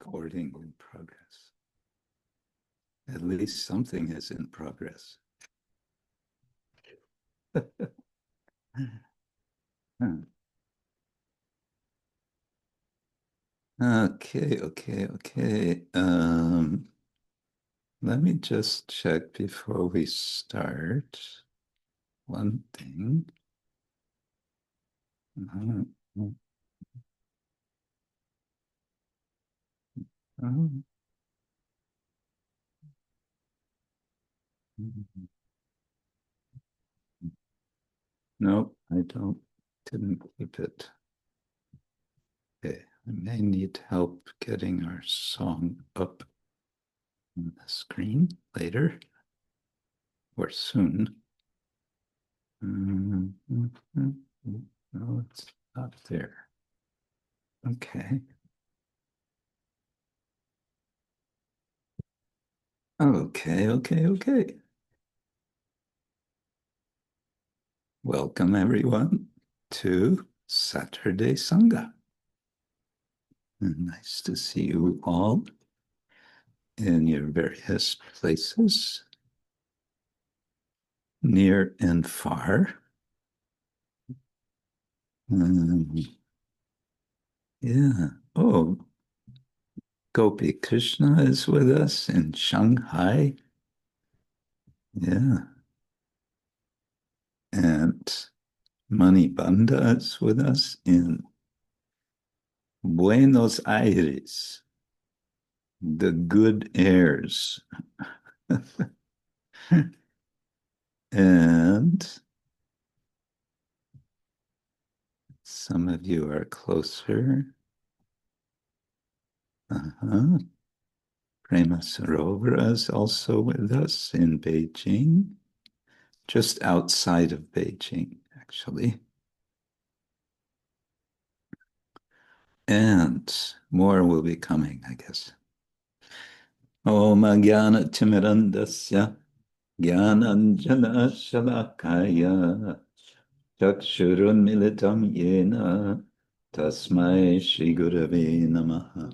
recording in progress. At least something is in progress. Okay. Let me just check before we start one thing. No, I didn't keep it. Okay, I may need help getting our song up on the screen later or soon. No, it's not there. Okay. Okay. Welcome everyone to Saturday Sanga. Nice to see you all in your various places, near and far. Yeah. Oh, Gopi Krishna is with us in Shanghai. Yeah. And Mani Banda is with us in Buenos Aires, the good airs. And some of you are closer. Prema Sarovara is also with us in Beijing, just outside of Beijing, actually. And more will be coming, I guess. Om Jnana Timirandasya Jnananjana Shalakaya Chakshurun Militam Yena Tasmai Shri Gurave Namaha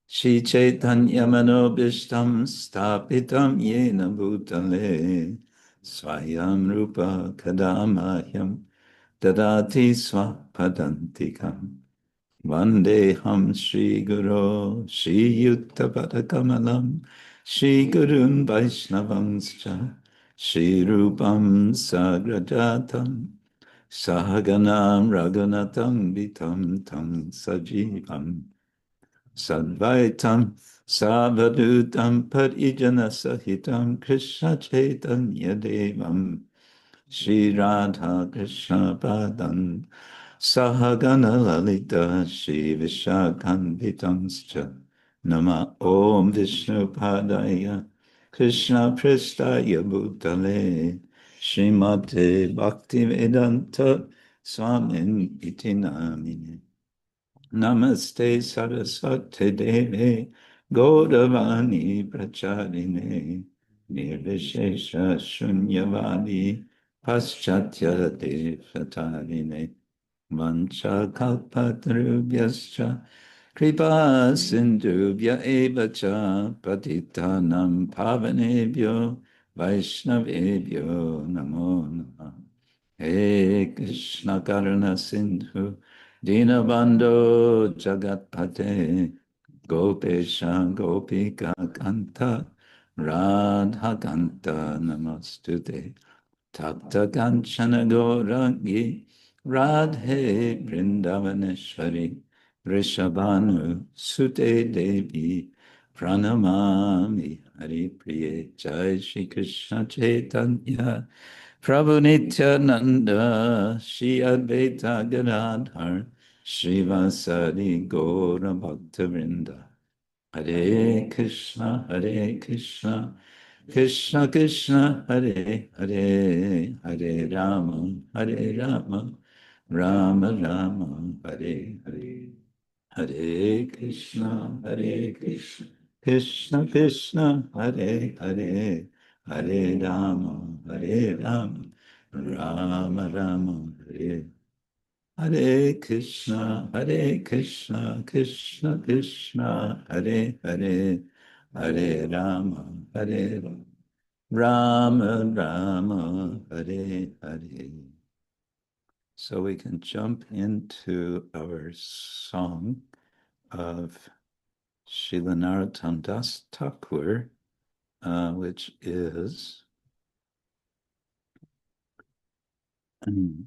Shri Chaitanya Manobishtam Stapitam Yena Bhutale Swayam Rupa Kadamahyam Dadati Swapadantikam Vandeham Shri Guru Shri Yutta Padakamalam Shri Gurun Vaishnavanscha Shri Rupam Sagrajatam Sahaganam Raghunatam Vitam Tam Sajivam Sadvaitam Savadutam Parijana Sahitam Krishna Chaitanya Devam Shri Radha Krishna Padan Sahagana Lalita Shri Vishakhanvitanscha Nama Om Vishnu Padaya Krishna Prestaya Bhutale Srimate Bhakti Vedanta Swamin Iti Namine Namaste Saraswate Deve Gauravani Pracharine Nirvishesha Shunyavadi Paschatya Devatarine Vancha kalpatarubhyascha kripa sindhubhya evacha patitanam pavanebhyo vaishnavebhyo namo namah. He Krishna karuna sindhu dinabandho jagatpate gopesha gopika kanta radha kanta namastute Tapta Kanchana Gaurangi Radhe Vrindavaneshwari Vrishabhanu Sute Devi Pranamami Hari Priye Jai Shri Krishna Chaitanya Prabhu Nityananda Shri Advaita Gadadhar Shri Vasadi Gaura Bhakta Vrinda Hare Krishna Krishna Krishna Hare Hare Hare Rama Rama Rama Hare Hare Hare Krishna Krishna Krishna Hare Hare Hare Rama Rama Rama Hare Hare Krishna, Krishna Krishna, Hare Hare, Hare Rama, Hare Rama, Rama, Hare Hare. So we can jump into our song of Srila Narottam Das Thakur, which is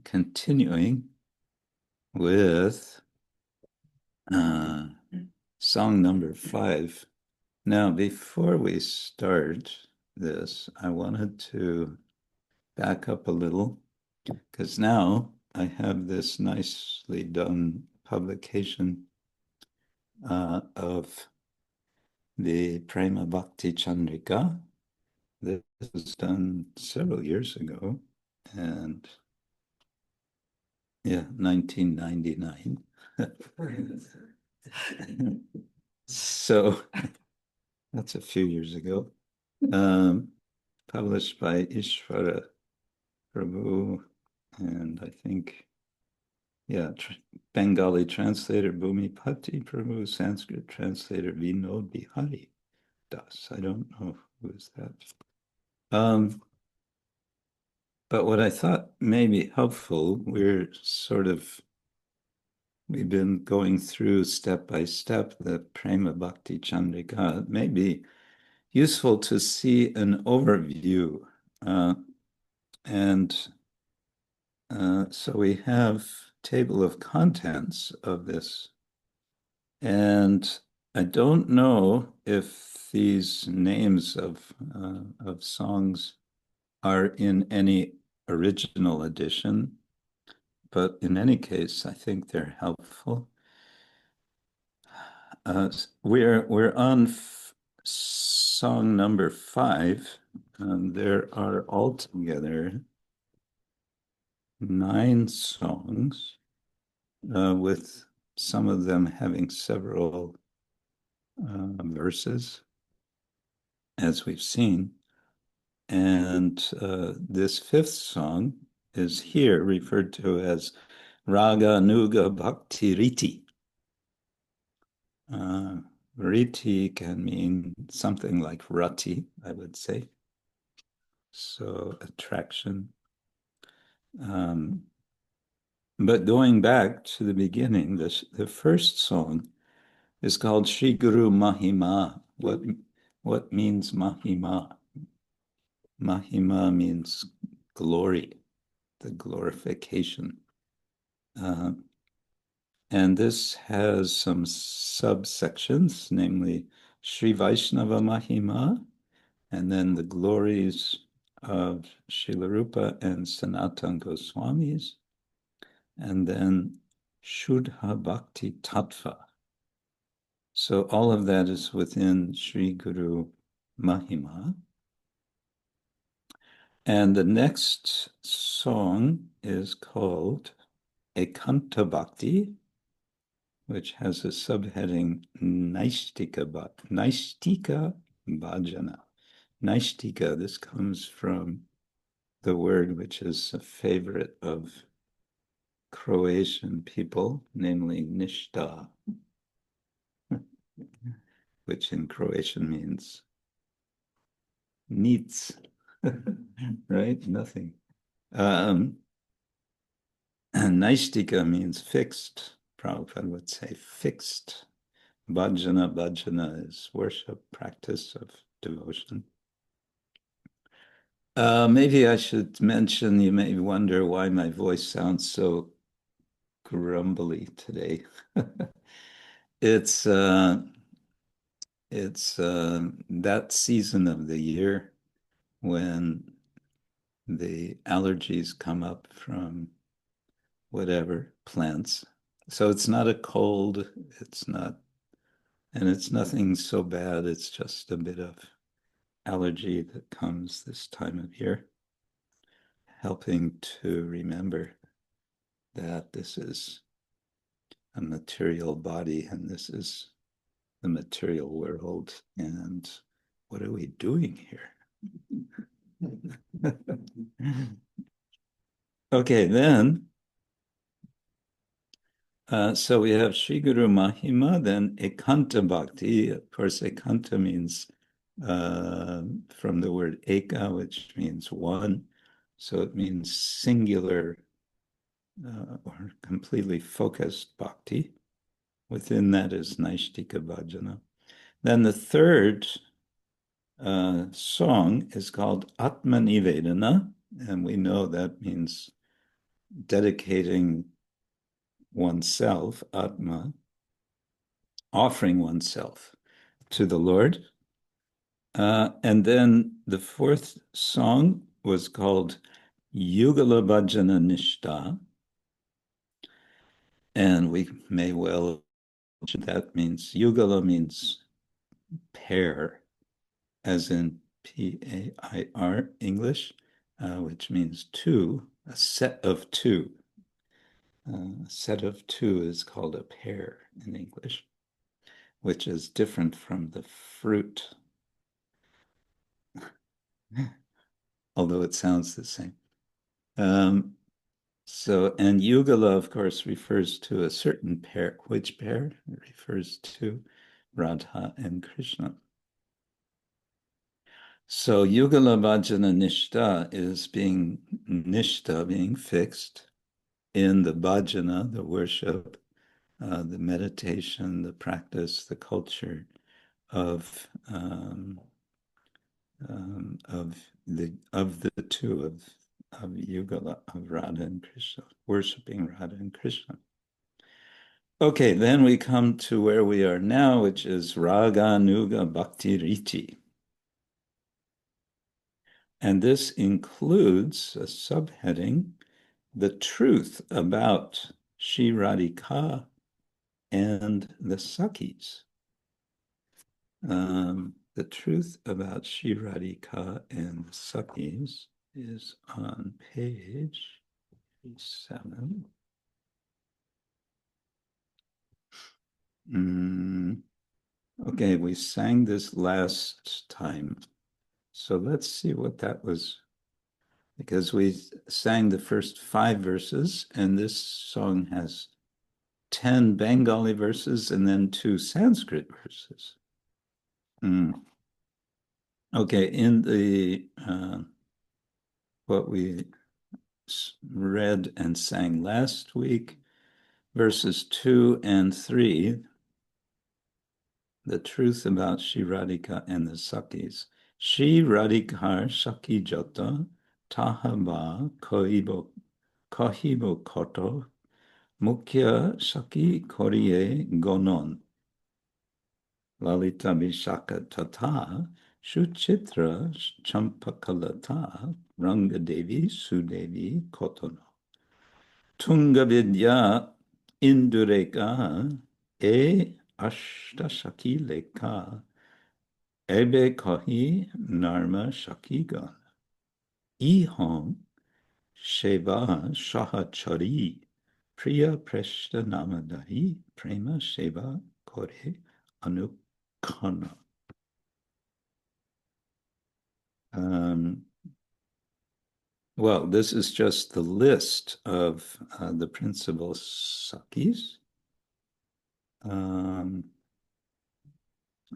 continuing with song number 5. Now, before we start this, I wanted to back up a little because now I have this nicely done publication of the Prema-bhakti Chandrika. This was done several years ago, and 1999. So that's a few years ago. Published by Ishvara Prabhu, and I think, Bengali translator Bhumipati Prabhu, Sanskrit translator Vinod Bihari Das. I don't know who is that. But what I thought may be helpful, we've been going through step by step the Prema Bhakti Chandrika. It may be useful to see an overview. So we have table of contents of this. And I don't know if these names of songs are in any original edition, but in any case, I think they're helpful. We're on song number 5. There are altogether 9 songs, with some of them having several verses, as we've seen. And this 5th song is here referred to as Raga Anugā Bhakti Riti. Riti can mean something like rati, I would say. So attraction. But going back to the beginning, the first song is called Shri Guru Mahima. What means Mahima? Mahima means glory, the glorification. And this has some subsections, namely Sri Vaishnava Mahima, and then the glories of Srila Rūpa and Sanatana Goswamis, and then Shuddha Bhakti Tattva. So all of that is within Sri Guru Mahima. And the next song is called Ekanta Bhakti, which has a subheading Naistika Bhajana. Naistika, this comes from the word which is a favorite of Croatian people, namely Nishta, which in Croatian means niets, right? Nothing. And Naistika means fixed. Prabhupada would say fixed. Bhajana is worship, practice of devotion. Maybe I should mention, you may wonder why my voice sounds so grumbly today. It's that season of the year when the allergies come up from whatever plants. So it's not a cold, it's nothing so bad. It's just a bit of allergy that comes this time of year, helping to remember that this is a material body and this is the material world. And what are we doing here? Okay, then So we have Sri Guru Mahima, then Ekanta Bhakti. Of course, Ekanta means from the word Eka, which means one. So it means singular or completely focused bhakti. Within that is Naishtika Bhajana. Then the third song is called Atma Nivedana, and we know that means dedicating oneself, Atma, offering oneself to the Lord. And then the fourth song was called Yugala Bhajana Nishta. And we may well, that means, Yugala means pair, as in P-A-I-R, English, which means two, a set of two. A set of two is called a pair in English, which is different from the fruit, although it sounds the same. And Yugala, of course, refers to a certain pair. Which pair? It refers to Radha and Krishna. So Yugala Bhajana Nishta is being fixed in the bhajana, the worship, the meditation, the practice, the culture of the two of Yugala, of Radha and Krishna, worshiping Radha and Krishna. Okay, then we come to where we are now, which is Raga Anugā Bhakti Riti. And this includes a subheading, the truth about Shri Radhika and the Sakhis. The truth about Shri Radhika and the Sakhis is on page 7. Okay, we sang this last time. So let's see what that was, because we sang the first 5 verses, and this song has 10 Bengali verses and then 2 Sanskrit verses. Okay, in the what we read and sang last week, verses 2 and 3, the truth about Shri Radhika and the Sakhis. Shri Radhikar Sakhi Jata Tahaba Koribo Koto Mukhya Sakhi Koriye Gonon Lalita Vishaka Tata Shuchitra Champakalata Rangadevi Sudevi Kotono Tungavidya Indureka E Ashtasaki Leka Ebe Kahi Narma Sakhīgan Iham Sevā Sahachari Priya Preshta Namadahi Prema Sevā Kore Anukana. Well, this is just the list of the principal Sakhis,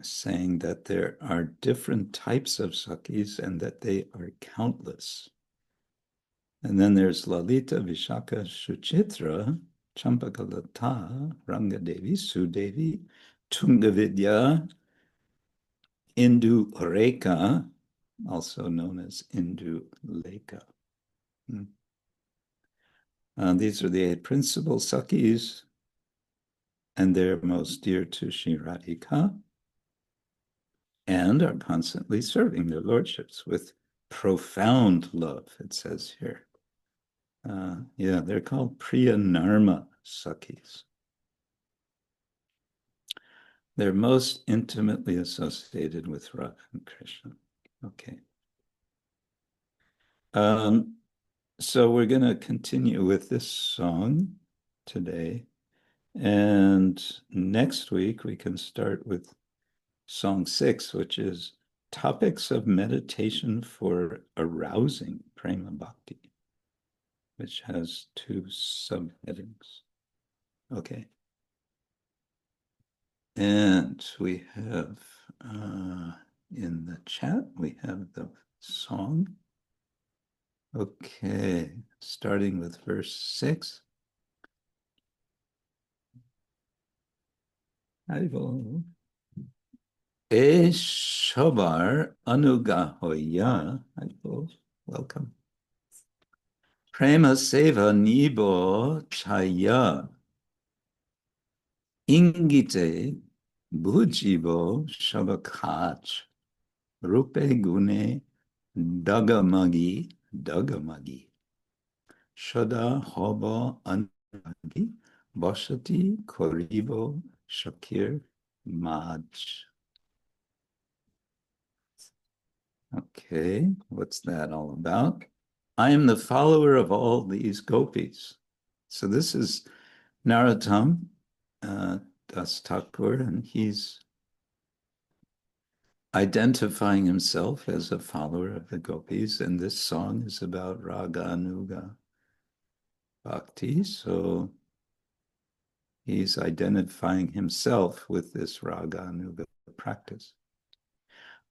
saying that there are different types of Sakhis and that they are countless. And then there's Lalita, Vishaka, Suchitra, Champakalata, Rangadevi, Sudevi, Tungavidya, Indureka, also known as Induleka. These are the 8 principal Sakhis, and they're most dear to Shri Radhika, and are constantly serving their lordships with profound love, it says here. They're called Priyanarma Sakhis. They're most intimately associated with Radha and Krishna. Okay. So we're going to continue with this song today. And next week we can start with Song 6, which is Topics of Meditation for Arousing Prema-bhakti, which has 2 subheadings. Okay. And we have in the chat, we have the song. Okay, starting with verse 6. Haribo. E shobar anugā hoiyā. Haribo. Welcome. Prema sevā nibo cāiyā. Ińgite bujhibo shabakāj. Rūpe gune agamagi. Sadā, hobo, anurāgī. Vasati, koribo, sakhīra, mājha. Okay, what's that all about? I am the follower of all these gopis. So this is narottama Das Thakur, and he's identifying himself as a follower of the gopis, and this song is about raga anugā bhakti. So he's identifying himself with this raga anugā practice.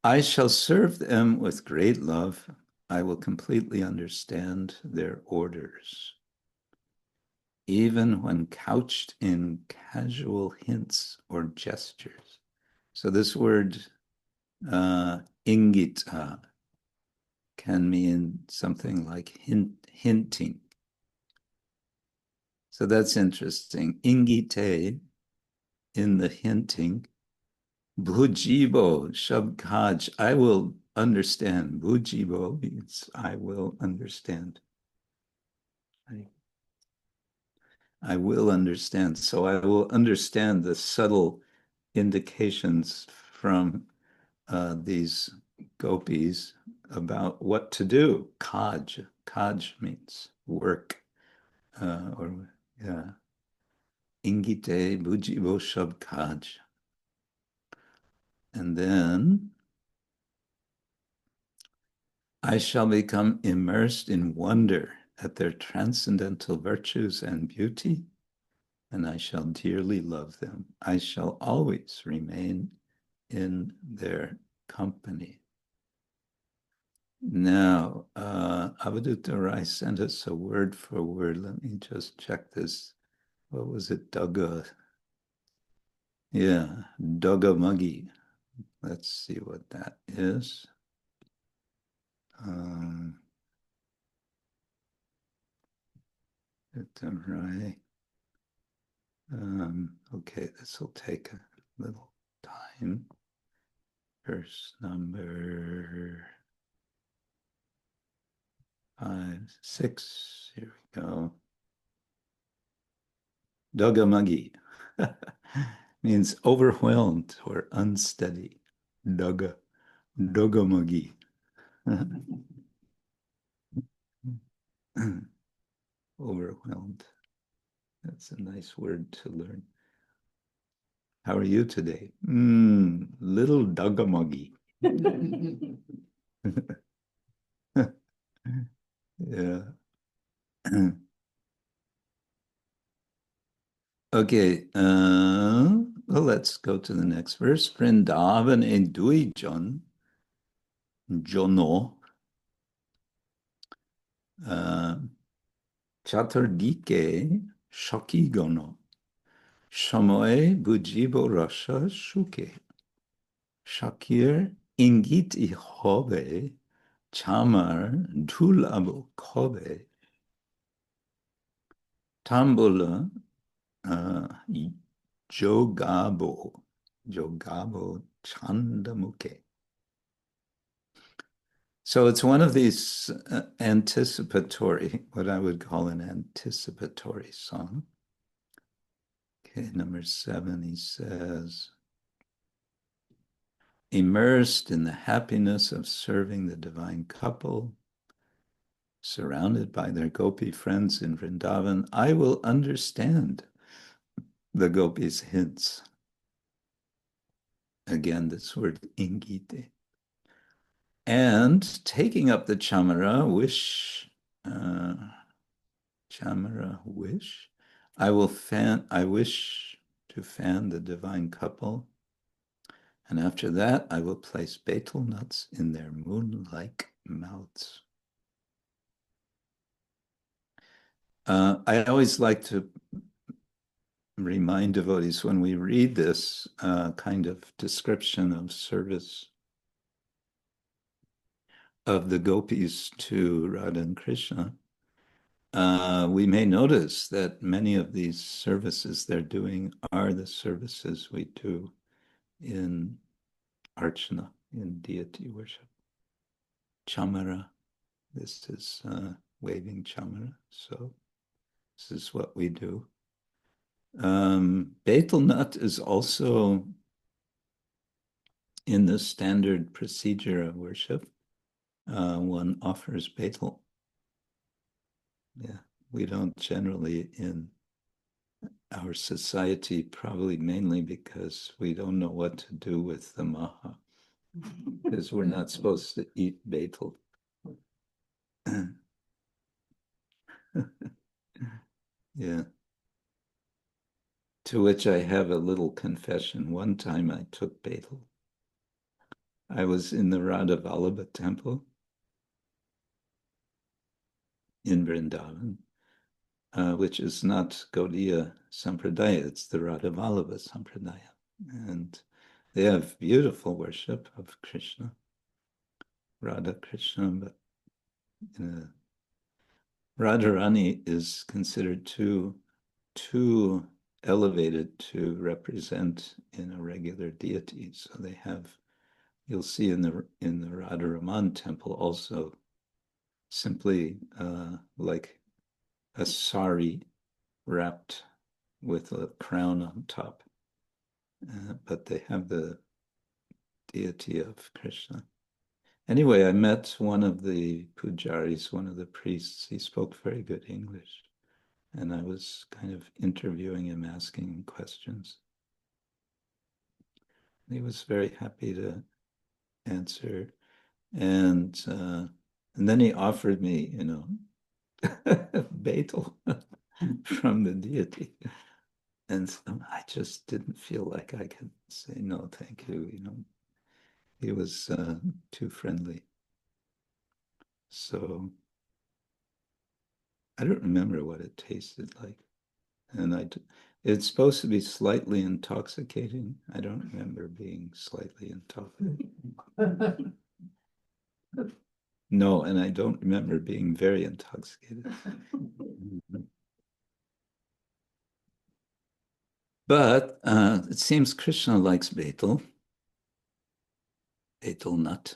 I shall serve them with great love. I will completely understand their orders, even when couched in casual hints or gestures. So this word ińgite can mean something like hinting. So that's interesting. Ińgite, in the hinting. Bujhibo, shabkaj, I will understand. Bujhibo means I will understand. I will understand. So I will understand the subtle indications from these gopis about what to do. Kāja. Kāja means work. Ińgite, bujhibo, shabkaj. And then I shall become immersed in wonder at their transcendental virtues and beauty, and I shall dearly love them. I shall always remain in their company. Now, Avadhuta Rai sent us a word for word. Let me just check this. What was it? Daga. Yeah, agamagi. Let's see what that is. Right. Okay, this will take a little time. Verse number 5, 6. Here we go. Agamagi means overwhelmed or unsteady. Agamagi. Overwhelmed. That's a nice word to learn. How are you today? Little agamagi. Yeah. Okay. Well, let's go to the next verse. Ndāvane duijon jono catur-dike sakhīgano samoe bujhibo rasa suke sakhīra ińgite hobe chamar dhulabo kobe tambula jogabo chandamuke. So it's one of these anticipatory, what I would call an anticipatory song. Okay, number 7, he says, immersed in the happiness of serving the divine couple, surrounded by their gopi friends in Vrindavan, I will understand the gopis' hints. Again, this word ińgite. And taking up the chamara wish, I wish to fan the divine couple, and after that I will place betel nuts in their moon-like mouths. I always like to remind devotees when we read this kind of description of service of the gopis to Radha and Krishna, we may notice that many of these services they're doing are the services we do in archana, in deity worship. Chamara, this is waving chamara, so this is what we do. Betel nut is also in the standard procedure of worship. One offers betel. Yeah, we don't generally in our society, probably mainly because we don't know what to do with the mājha, because we're not supposed to eat betel. Yeah. To which I have a little confession. One time I took betel. I was in the Radha Vallabha temple in Vrindavan, which is not Gaudiya Sampradaya, it's the Radha Vallabha Sampradaya. And they have beautiful worship of Krishna, Radha Krishna, but Radharani is considered too elevated to represent in a regular deity. So they have, you'll see in the Radharaman temple also simply like a sari wrapped with a crown on top. But they have the deity of Krishna. Anyway, I met one of the pujaris, one of the priests. He spoke very good English. And I was kind of interviewing him, asking him questions. He was very happy to answer. And then he offered me, betel from the deity. And so I just didn't feel like I could say, no, thank you. He was too friendly. So I don't remember what it tasted like. And it's supposed to be slightly intoxicating. I don't remember being slightly intoxicated. No, and I don't remember being very intoxicated. But it seems Krishna likes betel nut.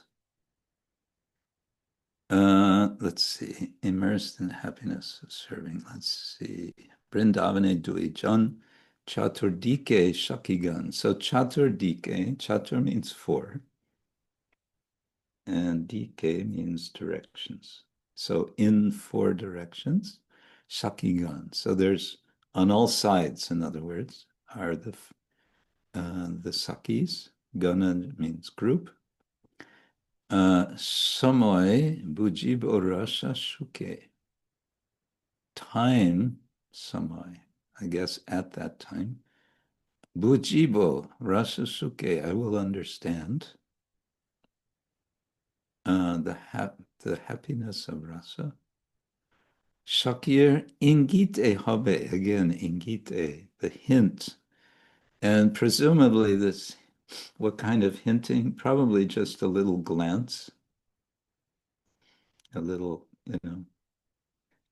Let's see, immersed in the happiness of serving. Let's see, Vrindavane Duijan, catur-dike sakhīgan. So catur-dike, catur means four, and dike means directions. So in four directions, sakhīgan. So there's on all sides, in other words, are the sakhis. Gana means group. Samaya bujhibo rasa suke. Time, samaya, I guess at that time. Bujhibo rasa suke, I will understand the happiness of rasa. Sakhīra ińgite hobo, again, ińgite, the hint. And presumably this, what kind of hinting? Probably just a little glance, a little,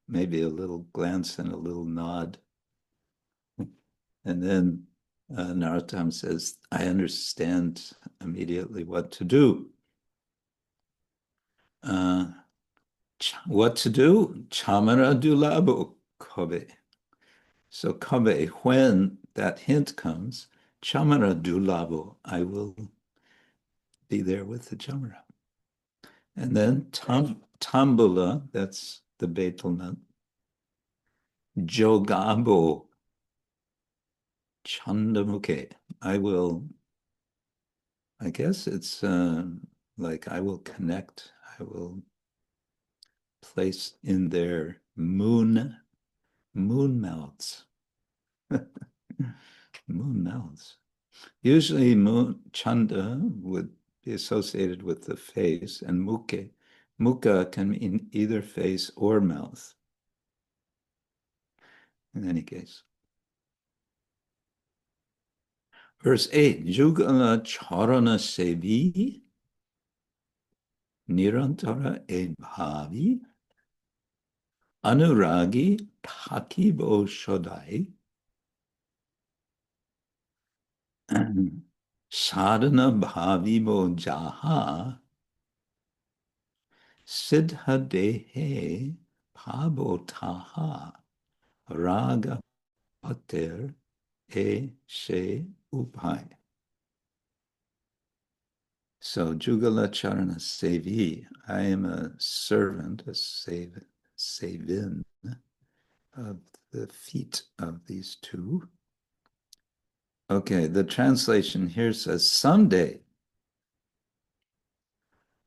maybe a little glance and a little nod. And then Narottama says, I understand immediately what to do. What to do? Chamara dulabo kobe. So kobe, when that hint comes, chamara dulabo, I will be there with the chamara. And then tambula, that's the betel nut. Jogabo, chandamuke, I guess it's like I will connect, I will place in their moon mouths. Moon mouths. Usually moon chanda would be associated with the face, and mukha can mean either face or mouth. In any case. Verse 8, Jugala charana sevi nirantara e bhavi anurāgī koribo shodai sadhana bhavibo jaha siddha-dehe pābotaha raga pater e se upai. So, Jugala Charana Sevi, I am a servant, a sevin of the feet of these two. Okay, the translation here says, someday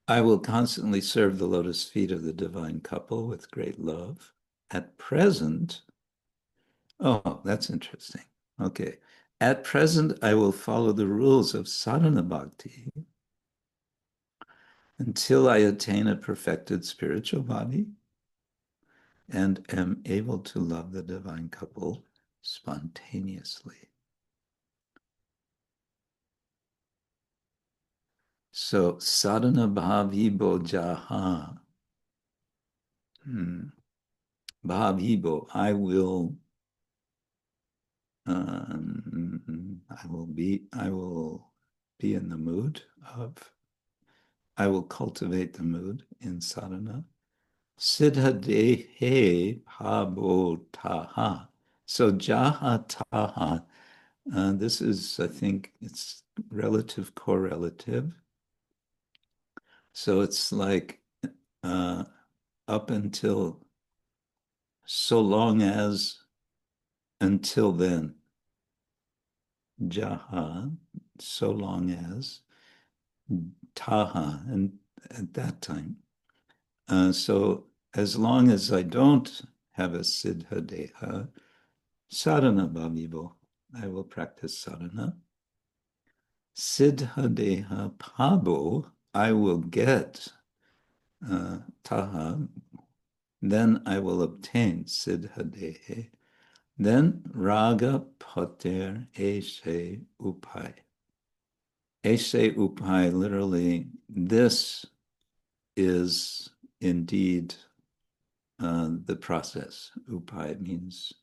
I will constantly serve the lotus feet of the divine couple with great love. At present, oh, that's interesting. Okay, at present I will follow the rules of sadhana bhakti until I attain a perfected spiritual body and am able to love the divine couple spontaneously. So, sadhana bhavibo jaha. Bhavibo, I will be in the mood of, I will cultivate the mood in sadhana. Siddha-dehe pābotaha. So jaha taha, this is, I think, it's relative correlative. So it's like up until, so long as, until then. Jaha, so long as, taha, and at that time. So as long as I don't have a siddha-deha, sadhana bhavibo, I will practice sadhana. Siddha-deha pābo, I will get taha, then I will obtain siddha-dehe. Then raga pater ese upai. Ese upai, literally, this is indeed the process. Upai means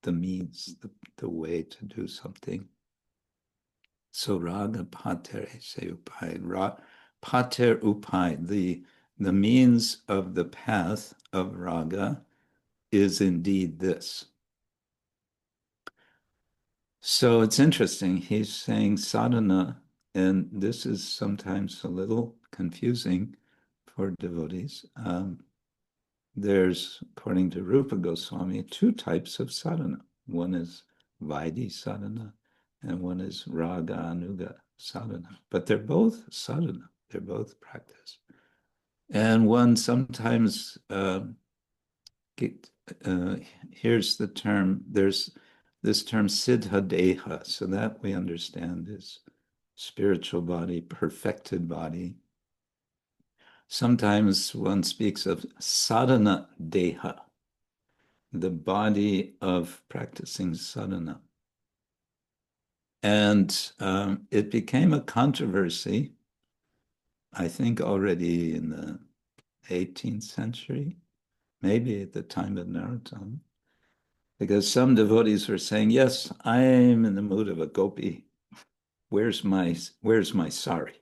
the means, the way to do something. So raga pater ese upai. Pater upai, the means of the path of raga is indeed this. So it's interesting. He's saying sadhana, and this is sometimes a little confusing for devotees. There's, according to Rupa Goswami, two types of sadhana. One is Vaidhi sadhana, and one is raga anugā sadhana. But they're both sadhana. They're both practice. And one sometimes here's the term, there's this term siddha-deha, so that we understand is spiritual body, perfected body. Sometimes one speaks of sadhana-deha, the body of practicing sadhana. And it became a controversy, I think already in the 18th century, maybe at the time of narottama, because some devotees were saying, yes, I'm in the mood of a gopi. Where's my sari?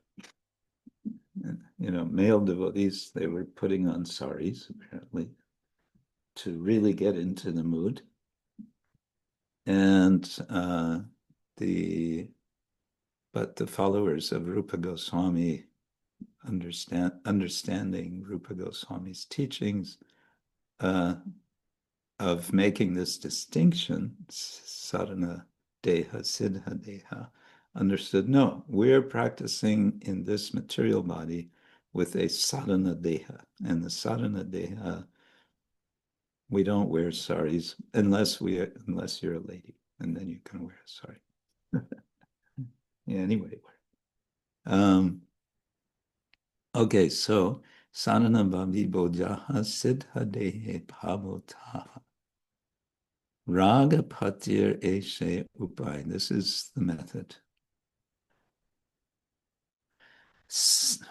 You know, male devotees, they were putting on saris, apparently, to really get into the mood. And the followers of Rupa Goswami, understanding Rupa Goswami's teachings, of making this distinction, sadhana deha, siddha deha, understood, no, we're practicing in this material body with a sadhana deha. And the sadhana deha, we don't wear saris unless you're a lady. and then you can wear it. Sorry. Yeah, anyway. Okay, so sadhana bhavi bojaha siddha-dehe bhavotaha. Raga patir eshe upai. This is the method.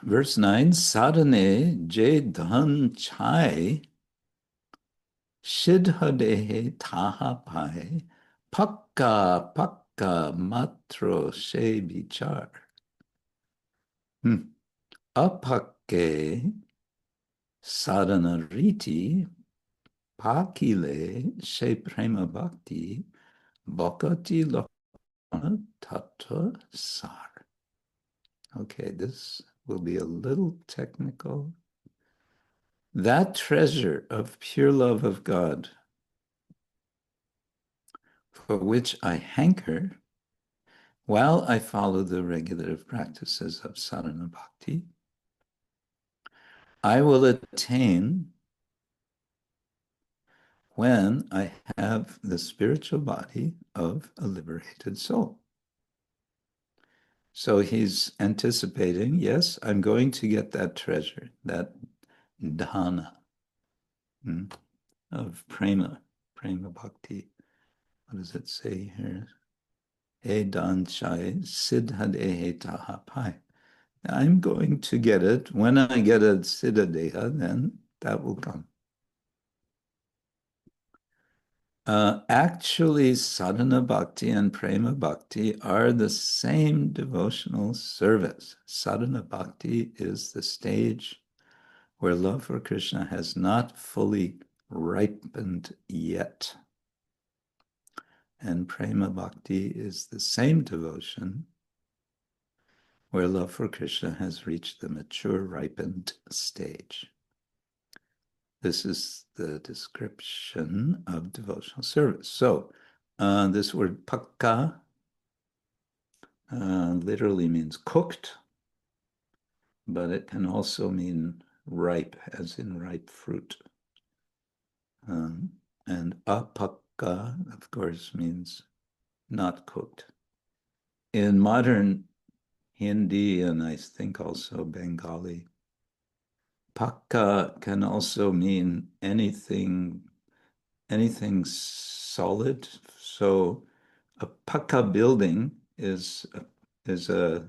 Verse 9, sadhane je dhan chai siddha-dehe taha pai pakka pakka matro she vichar. Apakke sadhana riti pakile she prema-bhakti bhakati lakkhana tattva sar. Okay, this will be a little technical. That treasure of pure love of God for which I hanker while I follow the regulative practices of sadhana bhakti, I will attain when I have the spiritual body of a liberated soul. So he's anticipating, yes, I'm going to get that treasure, that dana of prema-bhakti. What does it say here? Edan chai siddha-dehe taha pai. I'm going to get it. When I get a siddha-deha, then that will come. Actually, sadhana bhakti and prema bhakti are the same devotional service. Sadhana bhakti is the stage where love for Krishna has not fully ripened yet. And prema bhakti is the same devotion where love for Krishna has reached the mature, ripened stage. This is the description of devotional service. So, this word pakka literally means cooked, but it can also mean ripe, as in ripe fruit. And apakka, of course, means not cooked. In modern Hindi, and I think also Bengali, pakka can also mean anything solid. So a pakka building is a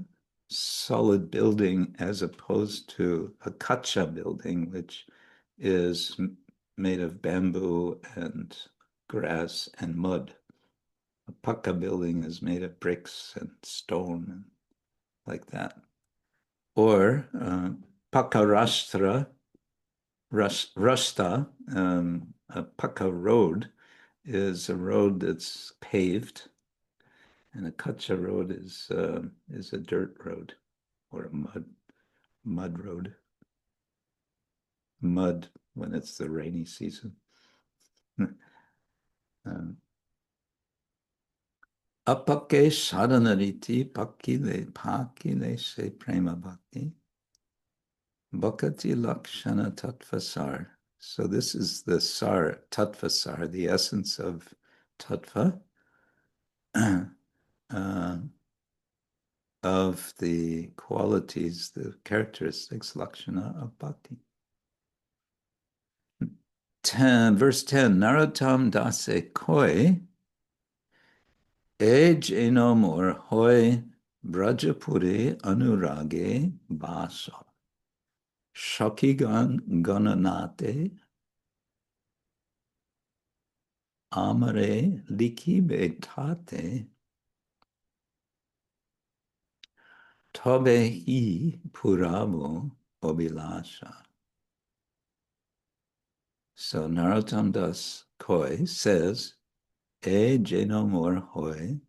solid building as opposed to a kacha building, which is made of bamboo and grass and mud. A pakka building is made of bricks and stone and like that. Or pakka rasta, a pakka road is a road that's paved, and a kacha road is a dirt road or a mud road. Mud when it's the rainy season. Apakke sadhanariti pakile se prema bhakti bhakati lakshana tattva sar. So this is the sar, tattva sar, the essence of tattva, of the qualities, the characteristics, lakshana of bhakti. Verse 10, narottam dase koi ej enomor hoi brajapuri anurāgī bāsa sakhīgan gananate amare likibe tate tobe hi purabo obilasha. So Narottam Das Koi says, E Jenomor Hoi,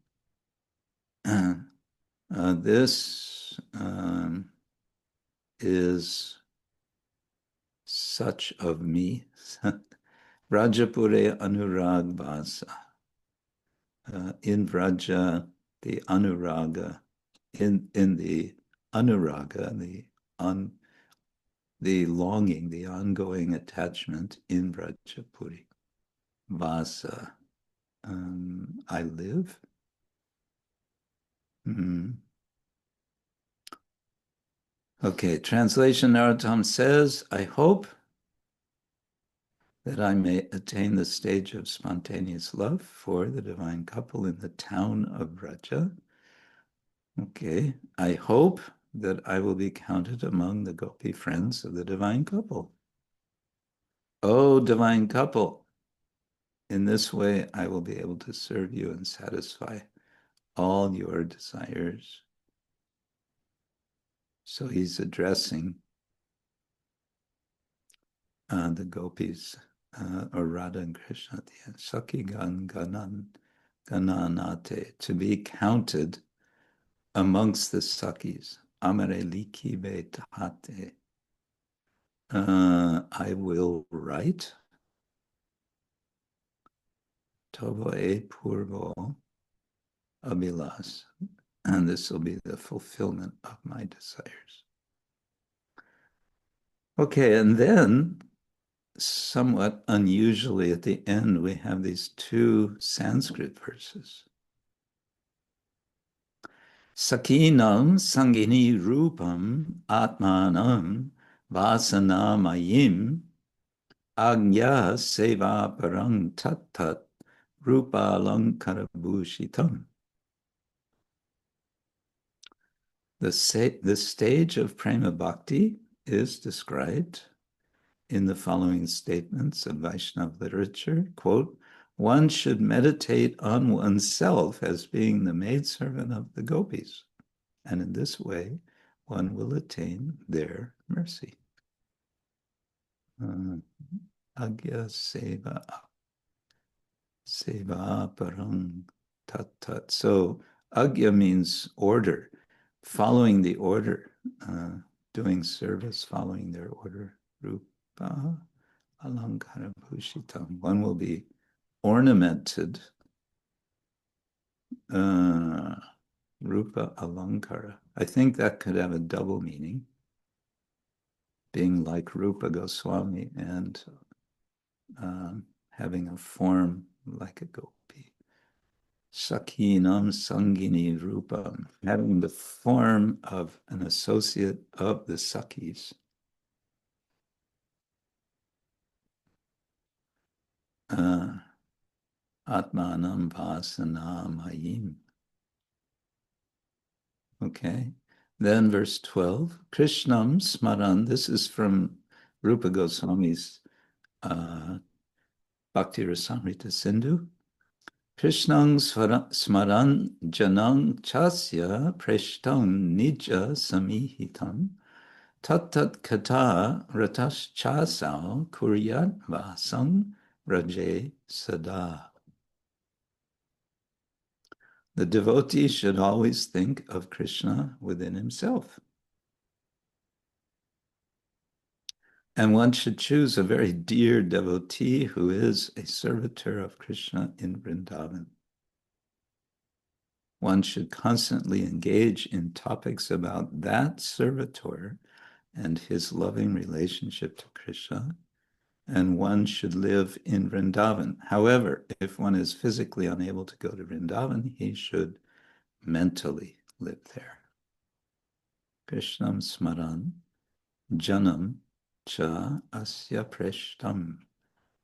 this is such of me, Vrajapure Anurag Vasa. In Vraja, the Anuraga, in the Anuraga, the longing, the ongoing attachment in Vrajapuri. Vasa, I live. Okay, translation, Narottama says, I hope that I may attain the stage of spontaneous love for the divine couple in the town of Vraja. Okay, I hope that I will be counted among the gopi friends of the divine couple. Oh, divine couple, in this way I will be able to serve you and satisfy all your desires. So he's addressing the gopis, or Radha and Krishna at the end. Sakhīgan gananate, to be counted amongst the Sakhis. Amare liki betate. I will write Tovo e purvo abhilas, and this will be the fulfillment of my desires. Okay, and then somewhat unusually at the end, we have these two Sanskrit verses. Sakhīnam sangini rūpam atmanam vasanamayim agamagi sevā parang tat rūpa alankara bhushitam. The stage of prema-bhakti is described in the following statements of Vaishnava literature. Quote, one should meditate on oneself as being the maidservant of the gopis, and in this way one will attain their mercy. Agya sevā parang tat. So agya means order, following the order, doing service, following their order. Rūpa alankara bhushitam. One will be ornamented. Rūpa alankara. I think that could have a double meaning, being like Rupa Goswami and having a form like a gopi. Sakhīnam sangini rūpam, having the form of an associate of the Sakhis. Atmanam vasanamayim. Okay. Then verse 12, Krishnam smaran, this is from Rupa Goswami's Bhakti Rasamrita Sindhu. Krishnam smaran janang chasya preshtam nija samihitam tat kata ratas chasau kuryat vasam raje sadā. The devotee should always think of Krishna within himself. And one should choose a very dear devotee who is a servitor of Krishna in Vrindavan. One should constantly engage in topics about that servitor and his loving relationship to Krishna, and one should live in Vrindavan. However, if one is physically unable to go to Vrindavan, he should mentally live there. Krishnam smaran janam cha asya preshtam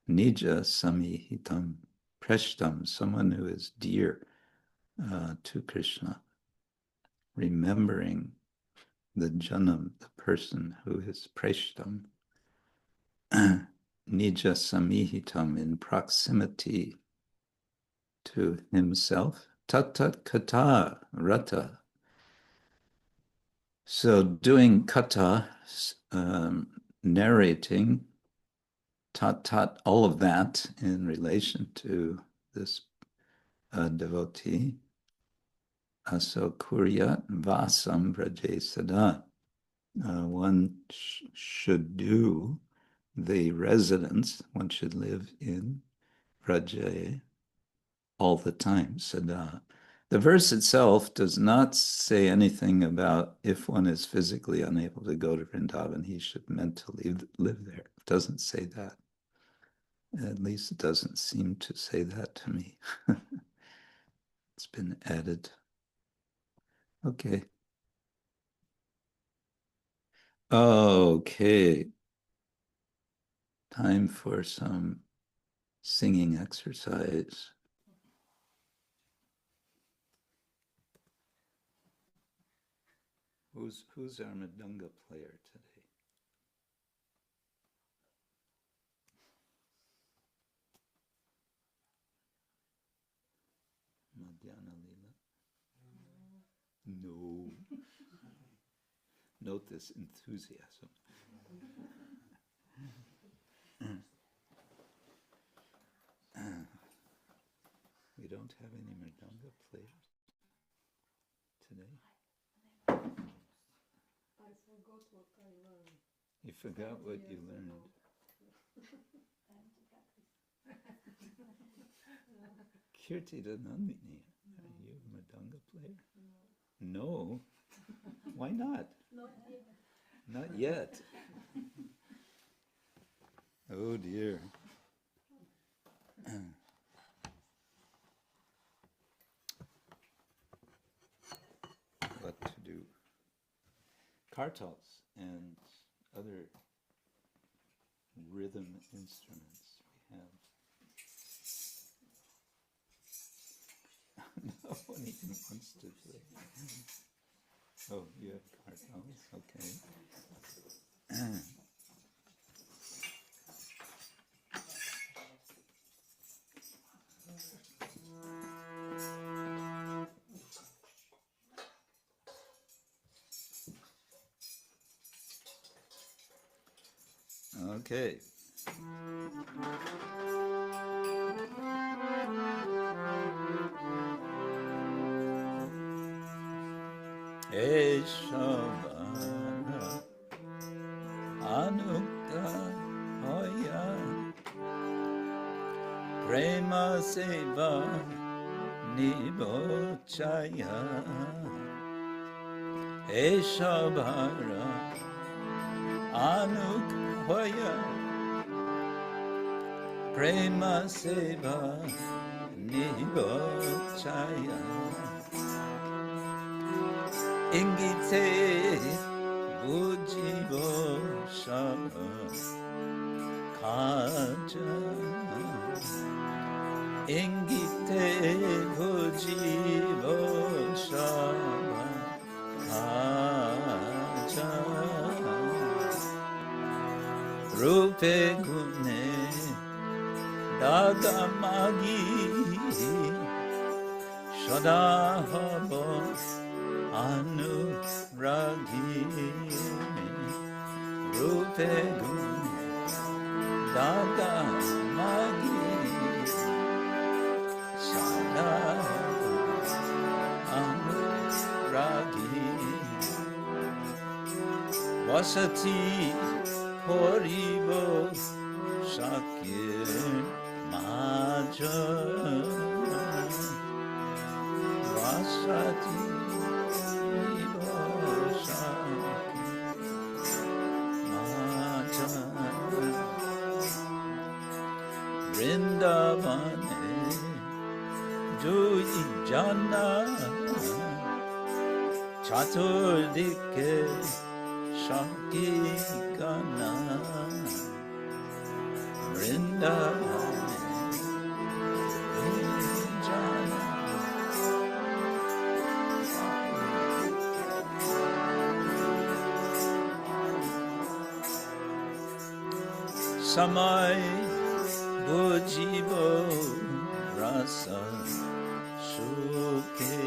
nija samihitam. Preshtam, someone who is dear to Krishna. Remembering the janam, the person who is preshtam. Nija samihitam, in proximity to himself. Tat kata rata. So doing kata, narrating, tat, all of that in relation to this devotee. So kuryat vasam vraje sadā. One should do the residence, one should live in Vraja all the time, sadā. The verse itself does not say anything about if one is physically unable to go to Vrindavan, he should mentally live there. It doesn't say that. At least it doesn't seem to say that to me. It's been added. Okay. Okay. Time for some singing exercise. Who's our mridanga player today? Madhyana Lila? No. Note this enthusiasm. We don't have any mridanga players today. I forgot what I learned. You forgot what you learned. Kirtida Nandini, are you a mridanga player? No. No? Why not? Not yet. Not yet. Oh dear. What to do? Kartals and other rhythm instruments we have. No one even wants to play. Oh, you have kartals? Okay. Okay. Sabhāra anugā hoiyā prema-sevā nibo cāiyā sabhāra anugā hoiyā prema-sevā nibo cāiyā ińgite bujhibo kāja ińgite bujhibo kāja rūpe gune agamagi sadā hobo anurāgī rūpe agamagi sadā anurāgī vasati koribo sakhīra mājha vasati ndāvane jana catur-dike sakhīgan ndāvane jana samaya bujhibo rasa sukhe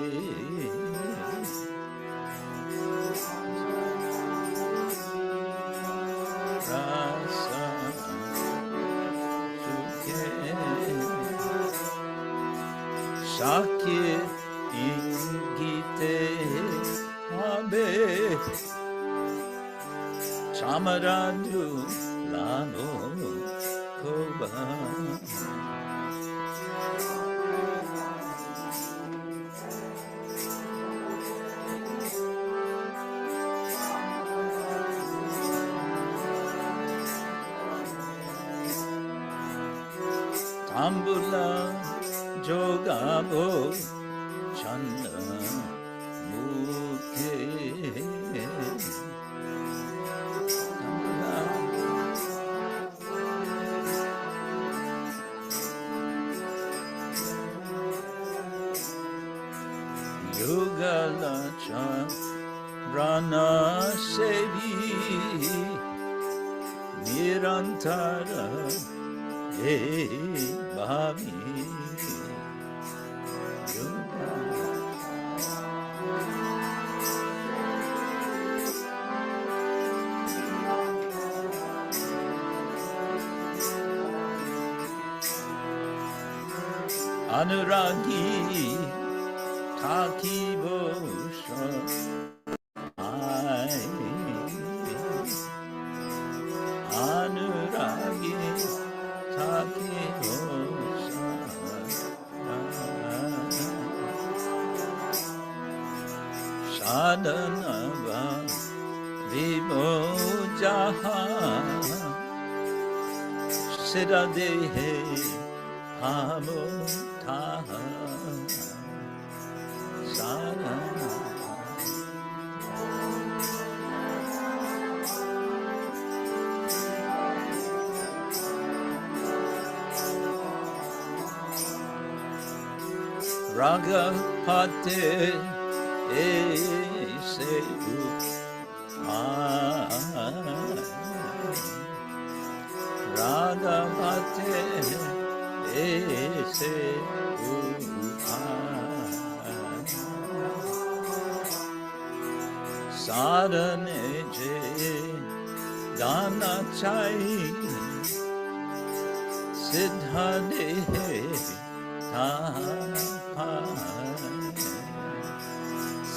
rasa sukhe sakhīra ińgite habe chamaradu lamo hobo Tambula Jogabo Chanda Mukhe Yugalacha Rana Sevi Nirantara He Bhavi anurāgī koribo anurāgī koribo sadhanava nibo jaha siddha-dehe hobo sadā raga pate sevā raga pate sadhane jana siddha-dehe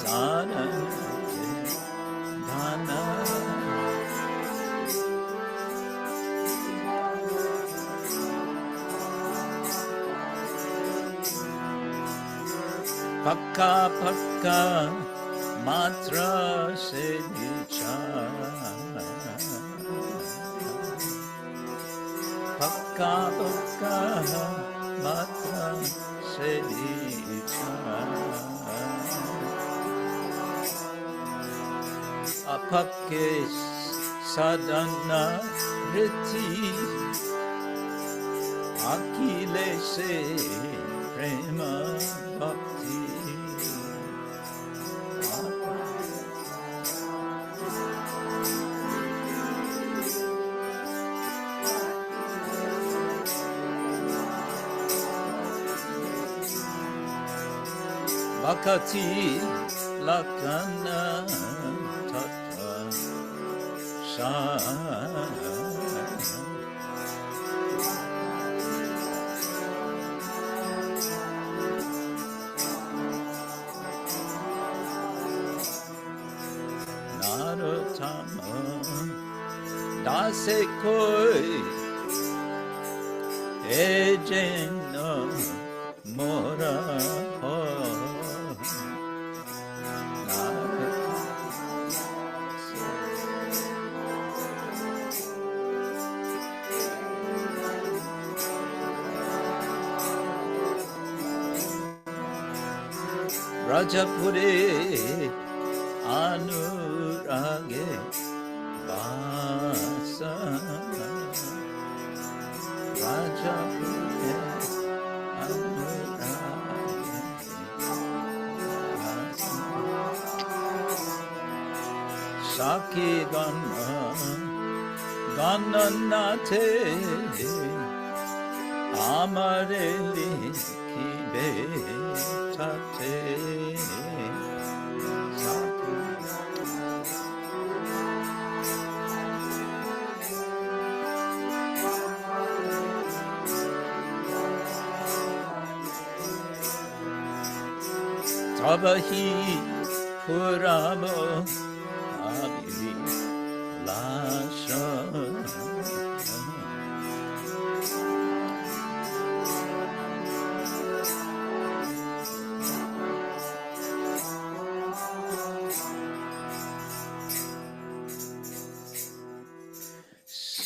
sadhane jana pakka pakka matra se vichara pakka pakka matra se vichara apakke sadhana riti akile se prema-bhakti vakati lakana tata narottama dase koi ejena mora ho Rajapure anurāgī vasa Rajapure anurāgī vasa sakhīgan gananate amare likhibe tate tabahi purabo abhi lasha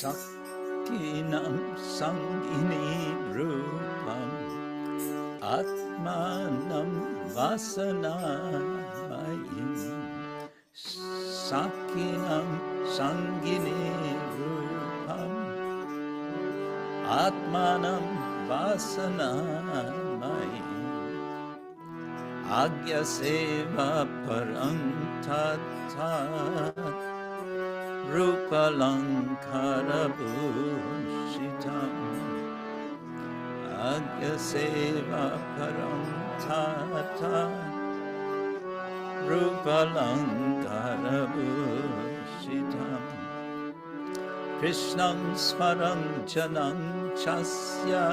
sakhīgan sangini rūpam atmanam vasanāmayim sakhinam sangini rūpam atmanam vasanāmayim agya sevā param tathat rūpalaṅkara bhushitam agya sevā param tathat rūpalaṅkara bhushitam Krishnam smaram janam chasya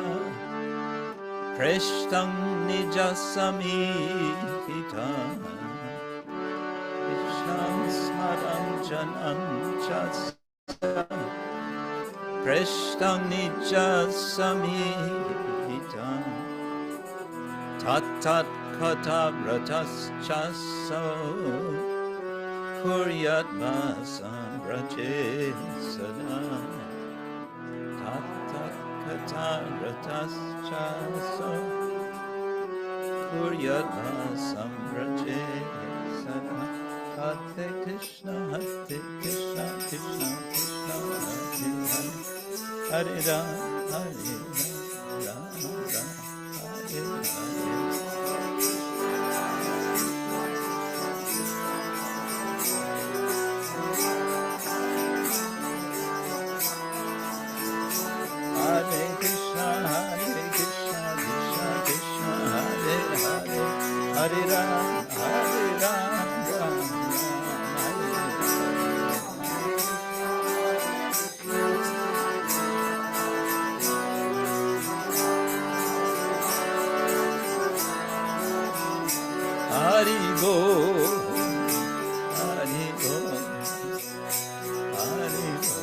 preshtam nijasamīhitam Krishnam smaram janam chasya preshtam nijasamīhitam tatat kata-vratas chaso kuryat vasam vraje sadā tatat kata-vratas chaso kuryat vasam vraje sadā Hare Krishna Krishna Krishna Hare Rama Rama Hare Hare Hare Krishna Krishna Krishna Hare Hare Hare Rama Haribo, Haribo, Haribo,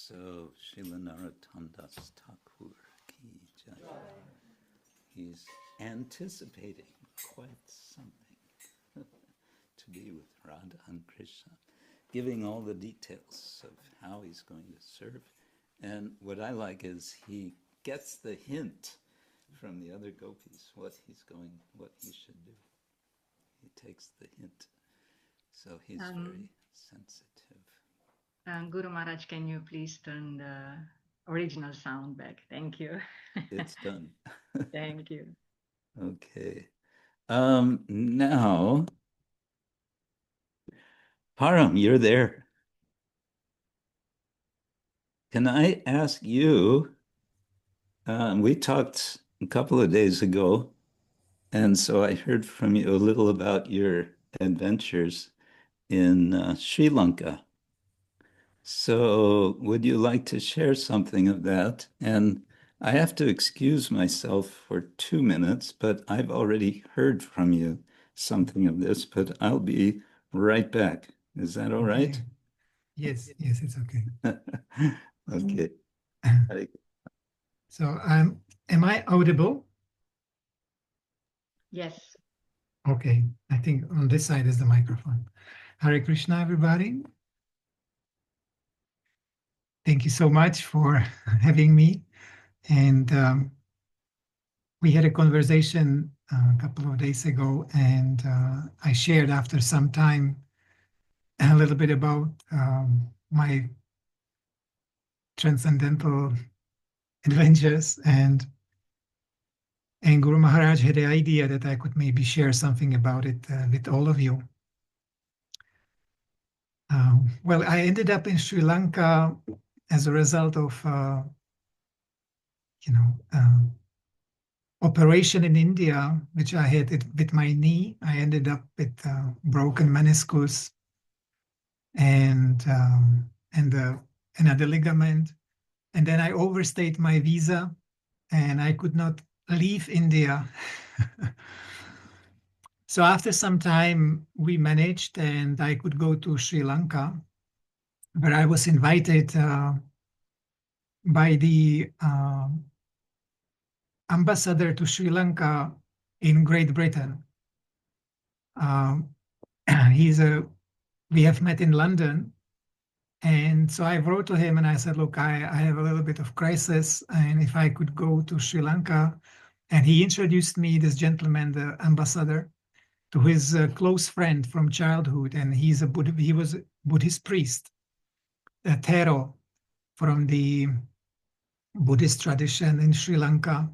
So, Srila Narottama Thakur ki jana. He's anticipating quite something to be with Radha and Krishna, giving all the details of how he's going to serve. And what I like is he gets the hint from the other gopis, what he should do. He takes the hint. So he's very sensitive. Guru Maharaj, can you please turn the original sound back? Thank you. It's done. Thank you. Okay. Now, Param, you're there. Can I ask you, we talked a couple of days ago, and so I heard from you a little about your adventures in Sri Lanka. So would you like to share something of that? And I have to excuse myself for 2 minutes, but I've already heard from you something of this, but I'll be right back. Is that all right? Yes, it's okay. Okay. So am I audible? Yes. Okay, I think on this side is the microphone. Hare Krishna, everybody. Thank you so much for having me. And we had a conversation a couple of days ago, and I shared after some time a little bit about my transcendental adventures, and Guru Maharaj had the idea that I could maybe share something about it with all of you. Well, I ended up in Sri Lanka as a result of, operation in India, which I had with my knee. I ended up with broken meniscus and another ligament. And then I overstayed my visa and I could not leave India. So after some time, we managed, and I could go to Sri Lanka, where I was invited by the ambassador to Sri Lanka in Great Britain. We have met in London. And so I wrote to him and I said, look, I have a little bit of crisis, and if I could go to Sri Lanka. And he introduced me, this gentleman, the ambassador, to his close friend from childhood. And he was a Buddhist priest, a Thero from the Buddhist tradition in Sri Lanka.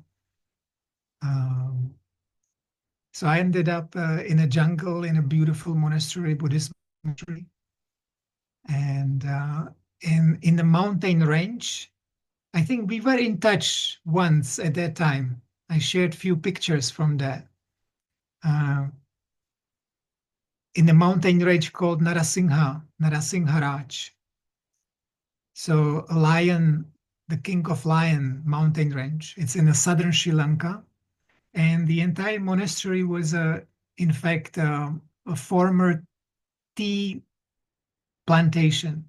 So I ended up in a jungle in a beautiful monastery, Buddhist monastery. And in the mountain range, I think we were in touch once at that time. I shared few pictures from that. In the mountain range called Narasimharaj. So a lion, the king of lion mountain range. It's in the southern Sri Lanka. And the entire monastery was, in fact, a former tea plantation.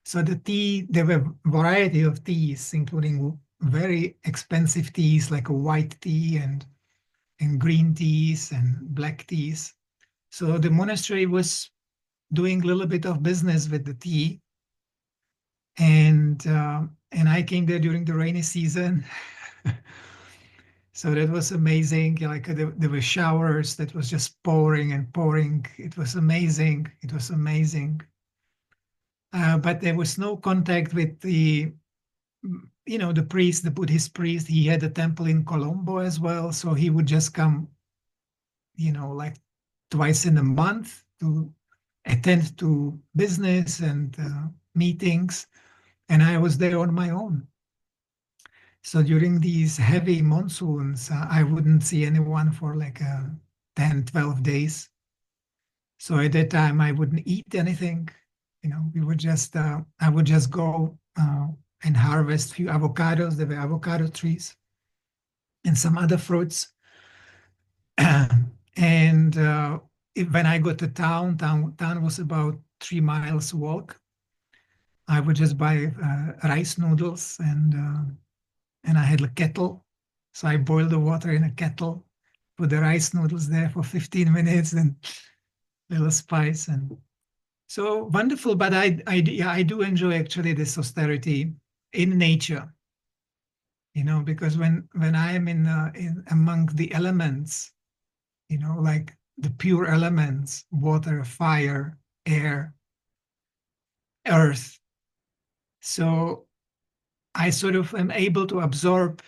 So there were a variety of teas, including very expensive teas like a white tea and green teas and black teas. So the monastery was doing a little bit of business with the tea. And I came there during the rainy season. So that was amazing. Like there were showers that was just pouring and pouring. It was amazing. It was amazing. But there was no contact with the priest, the Buddhist priest. He had a temple in Colombo as well. So he would just come, like twice in a month to attend to business and meetings. And I was there on my own. So during these heavy monsoons, I wouldn't see anyone for like 10, 12 days. So at that time, I wouldn't eat anything. We would just, I would just go and harvest a few avocados. There were avocado trees and some other fruits. And when I got to town was about 3 miles walk. I would just buy rice noodles and I had a kettle. So I boiled the water in a kettle, put the rice noodles there for 15 minutes, and little spice. And so wonderful. But I do enjoy actually this austerity in nature, because when I am in among the elements, like the pure elements, water, fire, air, earth. So I sort of am able to absorb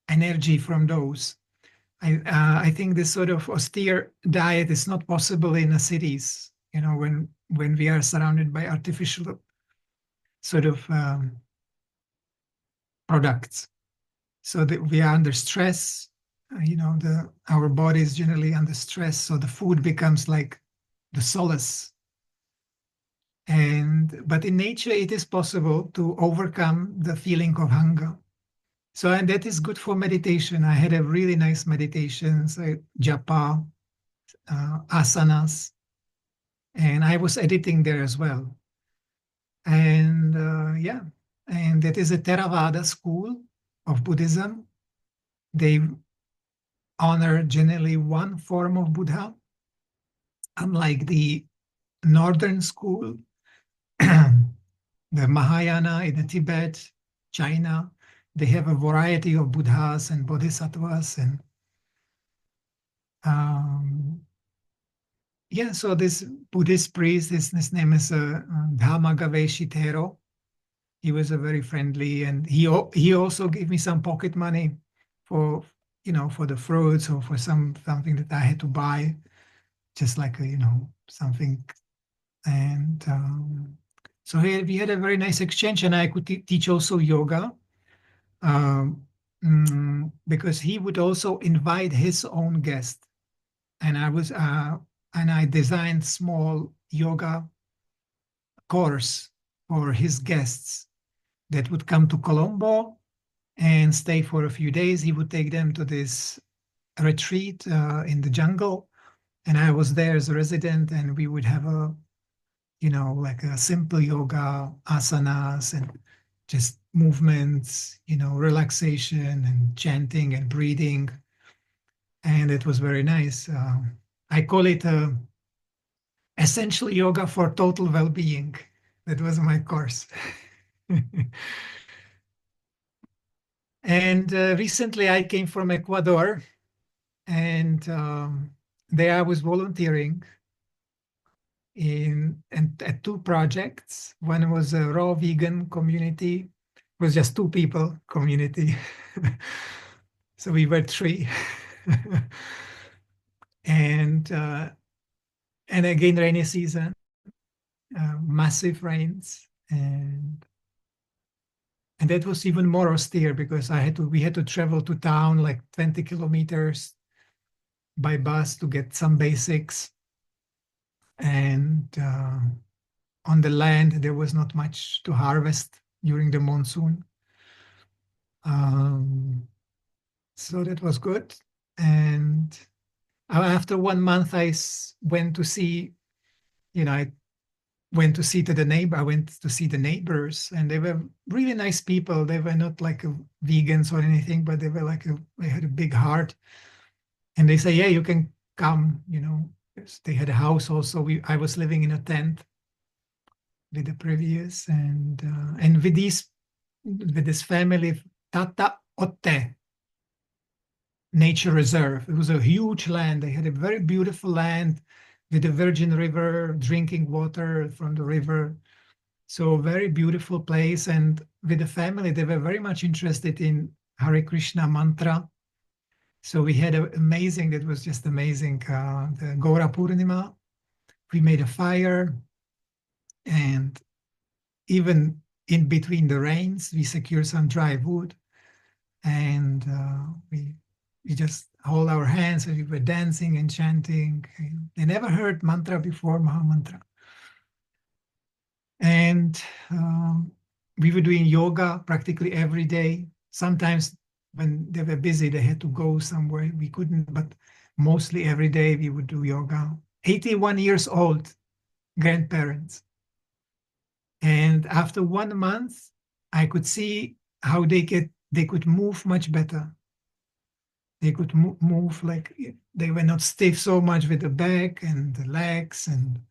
energy from those. I think this sort of austere diet is not possible in the cities, when we are surrounded by artificial sort of products. So that we are under stress, our body is generally under stress. So the food becomes like the solace. But in nature, it is possible to overcome the feeling of hunger. So, and that is good for meditation. I had a really nice meditations, japa, asanas, and I was editing there as well. And and that is a Theravada school of Buddhism. They honor generally one form of Buddha, unlike the northern school, the Mahayana in Tibet, China. They have a variety of Buddhas and Bodhisattvas. And so this Buddhist priest, his name is Thero. He was a very friendly, and he also gave me some pocket money for the fruits or for something that I had to buy, just like something. And so here we had a very nice exchange, and I could teach also yoga, because he would also invite his own guest, and I designed small yoga course for his guests that would come to Colombo and stay for a few days. He would take them to this retreat in the jungle, and I was there as a resident, and we would have a, like a simple yoga, asanas, and just movements, relaxation and chanting and breathing. And it was very nice. I call it essential yoga for total well-being. That was my course. And recently I came from Ecuador, and there I was volunteering at two projects. One was a raw vegan community. It was just two people community. So we were three. And again, rainy season, massive rains, and that was even more austere because we had to travel to town like 20 kilometers by bus to get some basics. And on the land, there was not much to harvest during the monsoon. So that was good. And after 1 month, I went to see, I went to see the neighbors, and they were really nice people. They were not like vegans or anything, but they were they had a big heart. And they say, yeah, you can come, They had a house also. I was living in a tent with the previous, and with this family, Tata Otte Nature Reserve. It was a huge land. They had a very beautiful land with a virgin river, drinking water from the river. So a very beautiful place. And with the family, they were very much interested in Hare Krishna mantra. So we had that was just amazing. The Gora Purnima, we made a fire, and even in between the rains, we secured some dry wood, and we just hold our hands, and we were dancing and chanting. They never heard mantra before, Maha Mantra. And we were doing yoga practically every day. Sometimes when they were busy, they had to go somewhere. We couldn't, but mostly every day we would do yoga. 81 years old, grandparents. And after 1 month, I could see how they could move much better. They could move like they were not stiff so much with the back and the legs and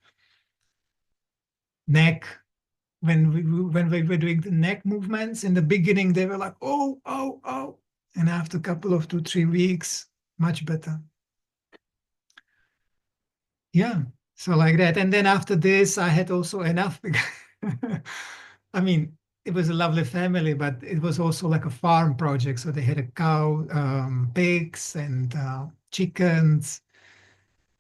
neck. When we were doing the neck movements in the beginning, they were like, oh, oh, oh. And after a couple of 2-3 weeks, much better. Yeah, so like that. And then after this, I had also enough. I mean, it was a lovely family, but it was also like a farm project. So they had a cow, pigs, and chickens.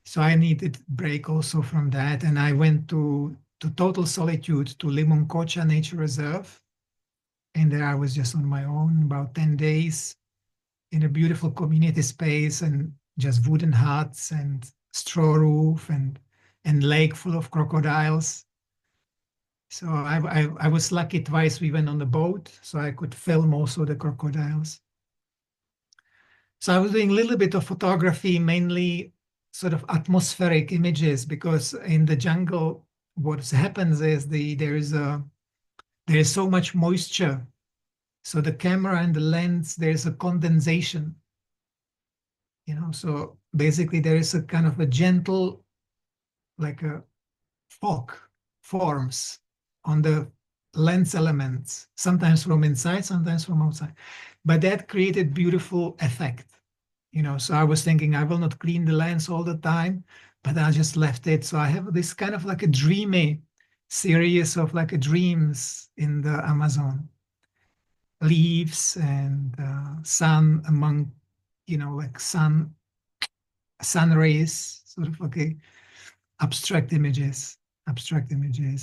So I needed break also from that. And I went to total solitude to Limoncocha Nature Reserve. And there I was just on my own, about 10 days in a beautiful community space, and just wooden huts and straw roof and lake full of crocodiles. So I was lucky twice we went on the boat, so I could film also the crocodiles. So I was doing a little bit of photography, mainly sort of atmospheric images, because in the jungle, what happens is there is so much moisture. So the camera and the lens, there's a condensation. So basically there is a kind of a gentle, like a fog forms on the lens elements, sometimes from inside, sometimes from outside. But that created beautiful effect. So I was thinking I will not clean the lens all the time, but I just left it. So I have this kind of like a dreamy series of like a dreams in the Amazon. Leaves and sun among, like sun rays, sort of like abstract images.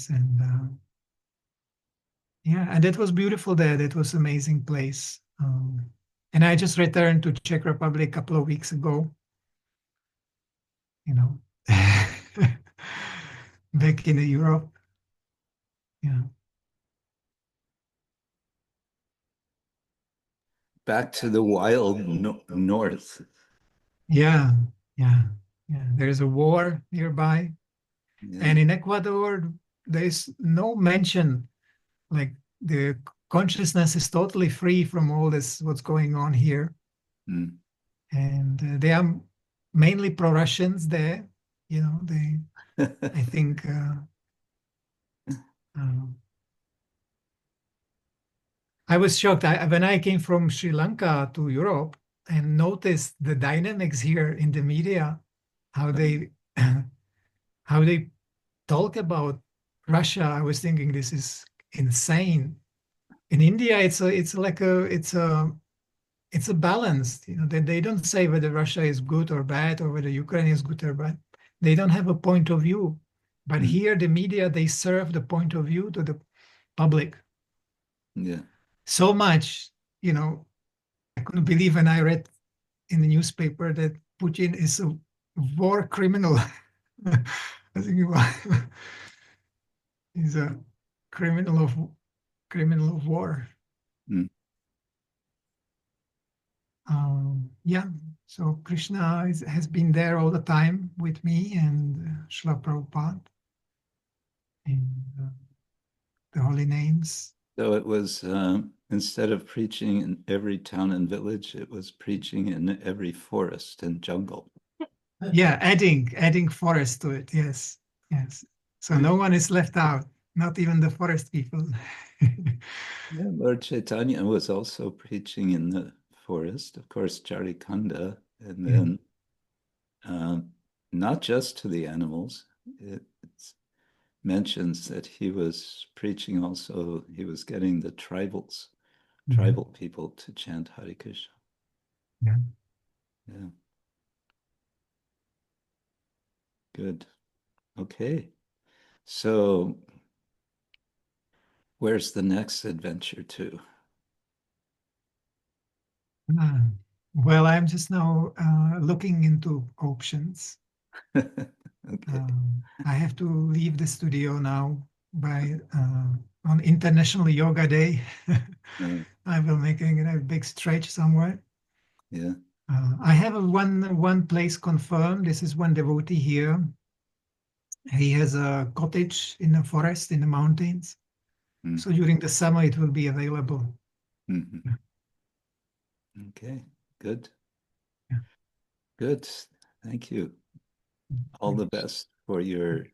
And yeah, and that was beautiful there. That was amazing place. And I just returned to Czech Republic a couple of weeks ago, back in Europe. Yeah. back to the wild north. Yeah, yeah, yeah. There's a war nearby. Yeah. And in Ecuador, there's no mention, like the consciousness is totally free from all this, what's going on here. Mm. And they are mainly pro-Russians there. You know, I think, I was shocked when I came from Sri Lanka to Europe and noticed the dynamics here in the media, how they how they talk about Russia. I was thinking this is insane. In India, it's a balance. You know, they don't say whether Russia is good or bad or whether Ukraine is good or bad. They don't have a point of view. But here, the media, they serve the point of view to the public. Yeah. So much, you know, I couldn't believe when I read in the newspaper that Putin is a war criminal. I think he's a criminal of war. Mm. Yeah, so Krishna has been there all the time with me and Srila Prabhupada and the holy names. So it was, instead of preaching in every town and village, it was preaching in every forest and jungle. Yeah, adding forest to it. Yes, yes. So no one is left out, not even the forest people. Yeah, Lord Chaitanya was also preaching in the forest, of course, Charikanda, and then not just to the animals. It mentions that he was preaching also, he was getting the tribal people to chant Hare Krishna. Yeah. Yeah. Good. Okay. So where's the next adventure to? Well, I'm just now looking into options. Okay. I have to leave the studio now by on International Yoga Day. I will making a big stretch somewhere. Yeah. I have one place confirmed. This is one devotee here. He has a cottage in the forest in the mountains. Mm. So during the summer it will be available. Mm-hmm. Okay. Good. Yeah. Good. Thank you. All the best for your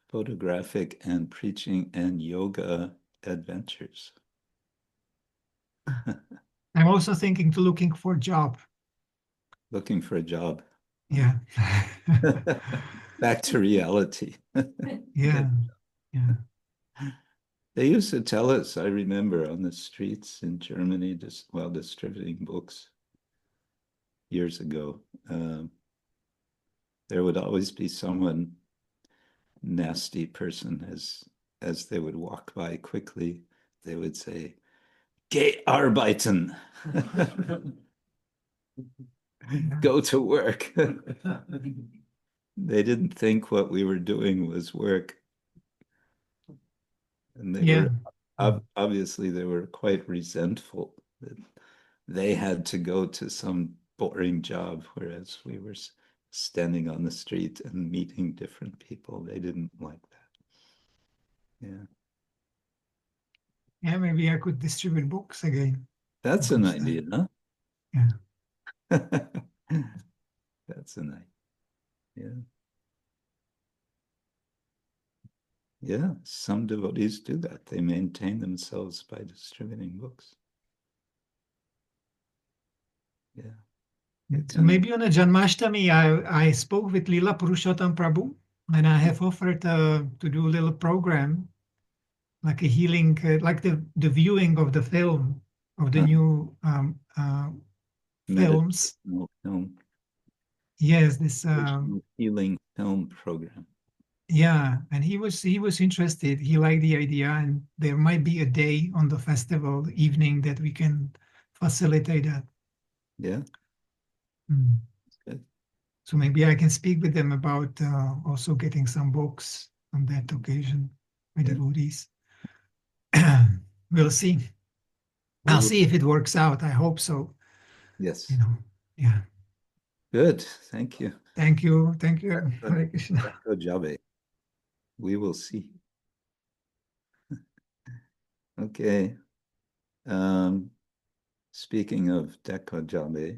photographic and preaching and yoga adventures. I'm also thinking to looking for a job. Looking for a job. Yeah. Back to reality. Yeah. Yeah. They used to tell us, I remember, on the streets in Germany, just while distributing books years ago, there would always be someone nasty person as they would walk by quickly, they would say, "Geh arbeiten." Go to work. They didn't think what we were doing was work. And they were obviously they were quite resentful that they had to go to some boring job, whereas we were standing on the street and meeting different people. They didn't like that. Yeah. Yeah, maybe I could distribute books again. That's an idea, huh? Yeah. That's an idea. Yeah. Yeah, some devotees do that. They maintain themselves by distributing books. Yeah. So maybe on a Janmashtami, I spoke with Lila Purushottam Prabhu, and I have offered to do a little program, like a healing, like the viewing of the film, of the new films. Film. Yes, this healing film program. Yeah, and he was interested. He liked the idea, and there might be a day on the festival evening that we can facilitate that. Yeah. Good. So maybe I can speak with them about also getting some books on that occasion, my devotees. We'll see. I'll see if it works out. I hope so. Yes. Yeah. Good. Thank you. Thank you. Thank you. Hare Krishna. Dekho jabe. We will see. Okay. Speaking of dekho jabe,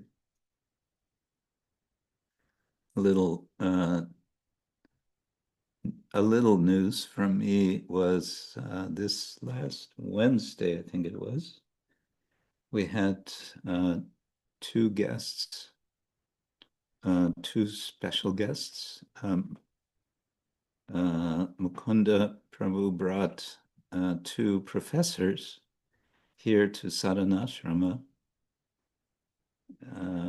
a little news from me was this last Wednesday, I think it was. We had two guests, two special guests. Mukunda Prabhu brought two professors here to Sadhanasrma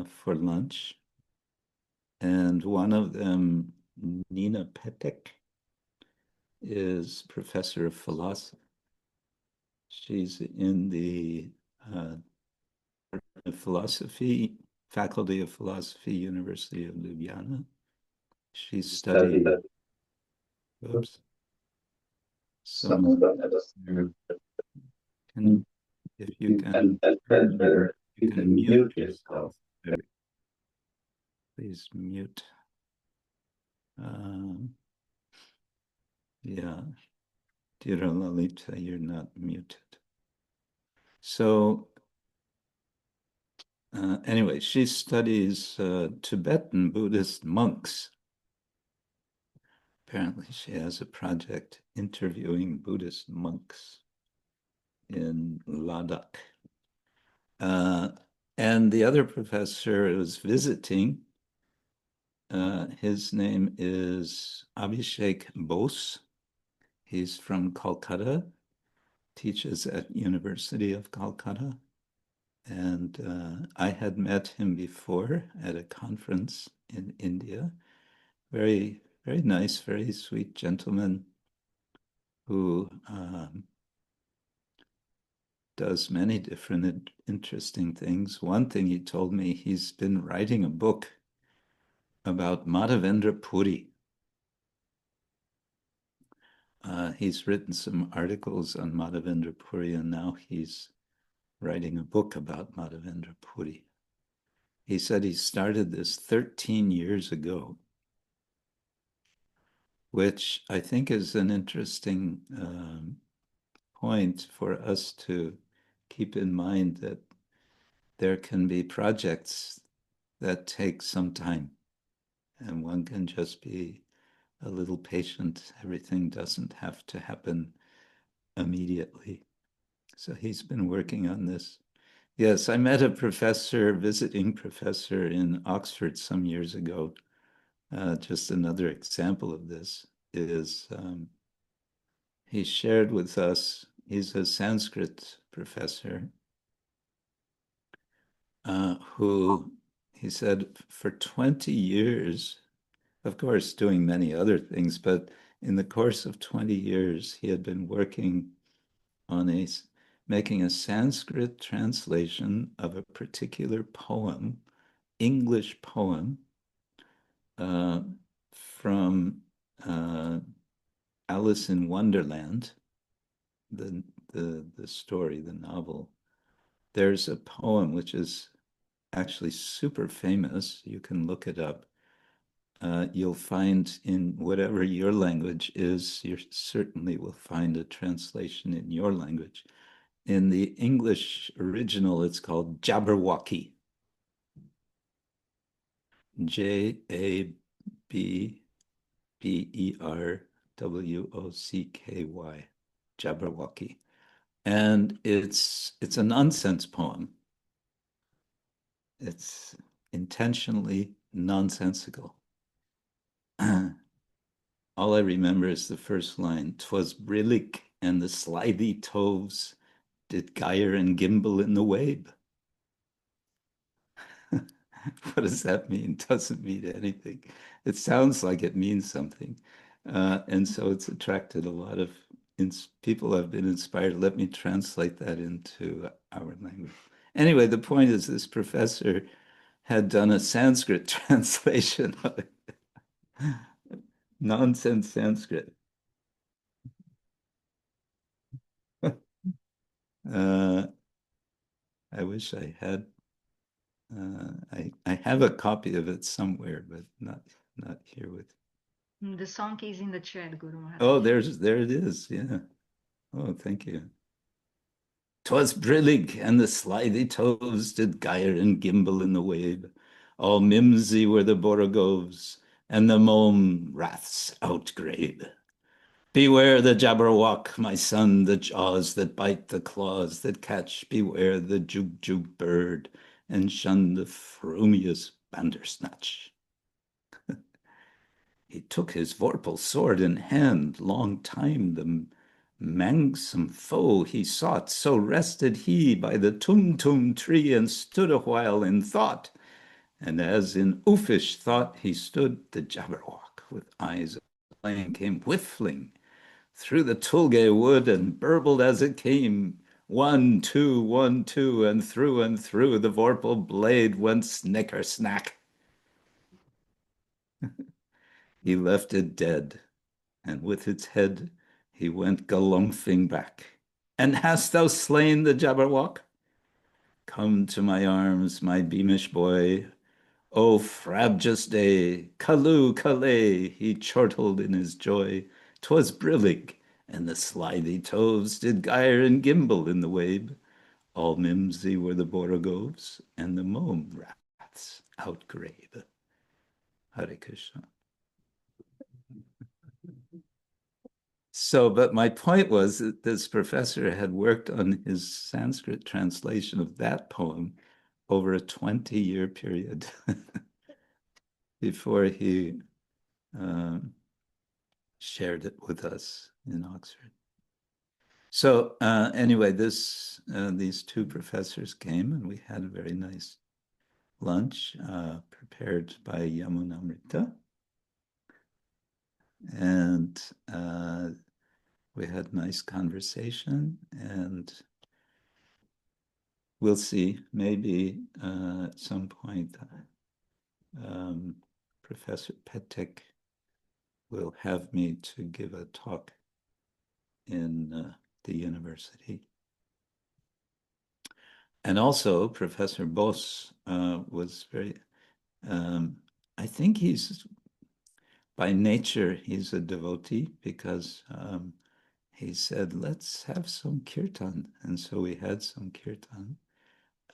for lunch. And one of them, Nina Petek, is professor of philosophy. She's in the Faculty of Philosophy, University of Ljubljana. She studied, oops. So, if you can mute yourself. Please mute. Yeah, Dear Lalita, you're not muted. So, anyway, she studies Tibetan Buddhist monks. Apparently, she has a project interviewing Buddhist monks in Ladakh. And the other professor is visiting. His name is Abhishek Bose. He's from Calcutta, teaches at University of Calcutta. And I had met him before at a conference in India. Very, very nice, very sweet gentleman who does many different interesting things. One thing he told me, he's been writing a book about Madhavendra Puri. He's written some articles on Madhavendra Puri, and now he's writing a book about Madhavendra Puri. He said he started this 13 years ago, which I think is an interesting point for us to keep in mind, that there can be projects that take some time, and one can just be a little patient. Everything doesn't have to happen immediately. So he's been working on this. Yes, I met a professor, visiting professor in Oxford some years ago. Just another example of this is he shared with us, he's a Sanskrit professor, who, he said, for 20 years, of course, doing many other things, but in the course of 20 years, he had been working on making a Sanskrit translation of a particular poem, English poem, from Alice in Wonderland, the story, the novel. There's a poem which is actually super famous. You can look it up. You'll find in whatever your language is, you certainly will find a translation in your language. In the English original, it's called Jabberwocky. Jabberwocky. Jabberwocky. And it's a nonsense poem. It's intentionally nonsensical. All I remember is the first line. "'Twas brillig and the slithy toves did gyre and gimble in the wabe." What does that mean? Doesn't mean anything. It sounds like it means something. And so it's attracted a lot of people have been inspired. Let me translate that into our language. Anyway, the point is, this professor had done a Sanskrit translation of it. Nonsense Sanskrit. wish I had. I have a copy of it somewhere, but not here with. The song is in the chat, Guru Maharaj. Oh, there it is. Yeah. Oh, thank you. 'Twas brillig, and the slithy toves did gyre and gimble in the wave. All mimsy were the borogoves, and the mome wraths outgrabe. Beware the jabberwock, my son, the jaws that bite, the claws that catch. Beware the jug bird, and shun the frumious bandersnatch. He took his vorpal sword in hand, long time the manxome foe he sought. So rested he by the tum tree, and stood a while in thought. And as in uffish thought he stood, the jabberwock with eyes of flame came whiffling through the tulgey wood, and burbled as it came. 1, 2, 1, 2, and through the vorpal blade went snicker snack. He left it dead, and with its head he went galumphing back. And hast thou slain the jabberwock? Come to my arms, my beamish boy. O frabjous-day, Callooh, he chortled in his joy. 'Twas brillig, and the slithy toves did gyre and gimble in the wabe. All mimsy were the borogoves, and the mome wraths outgrabe. Hare Krishna. So, but my point was that this professor had worked on his Sanskrit translation of that poem over a 20-year period before he shared it with us in Oxford. So anyway, these two professors came, and we had a very nice lunch prepared by Yamunamrita. And we had nice conversation, and we'll see, maybe at some point Professor Petek will have me to give a talk in the university. And also Professor Bos was very, I think by nature, he's a devotee, because he said, let's have some kirtan. And so we had some kirtan.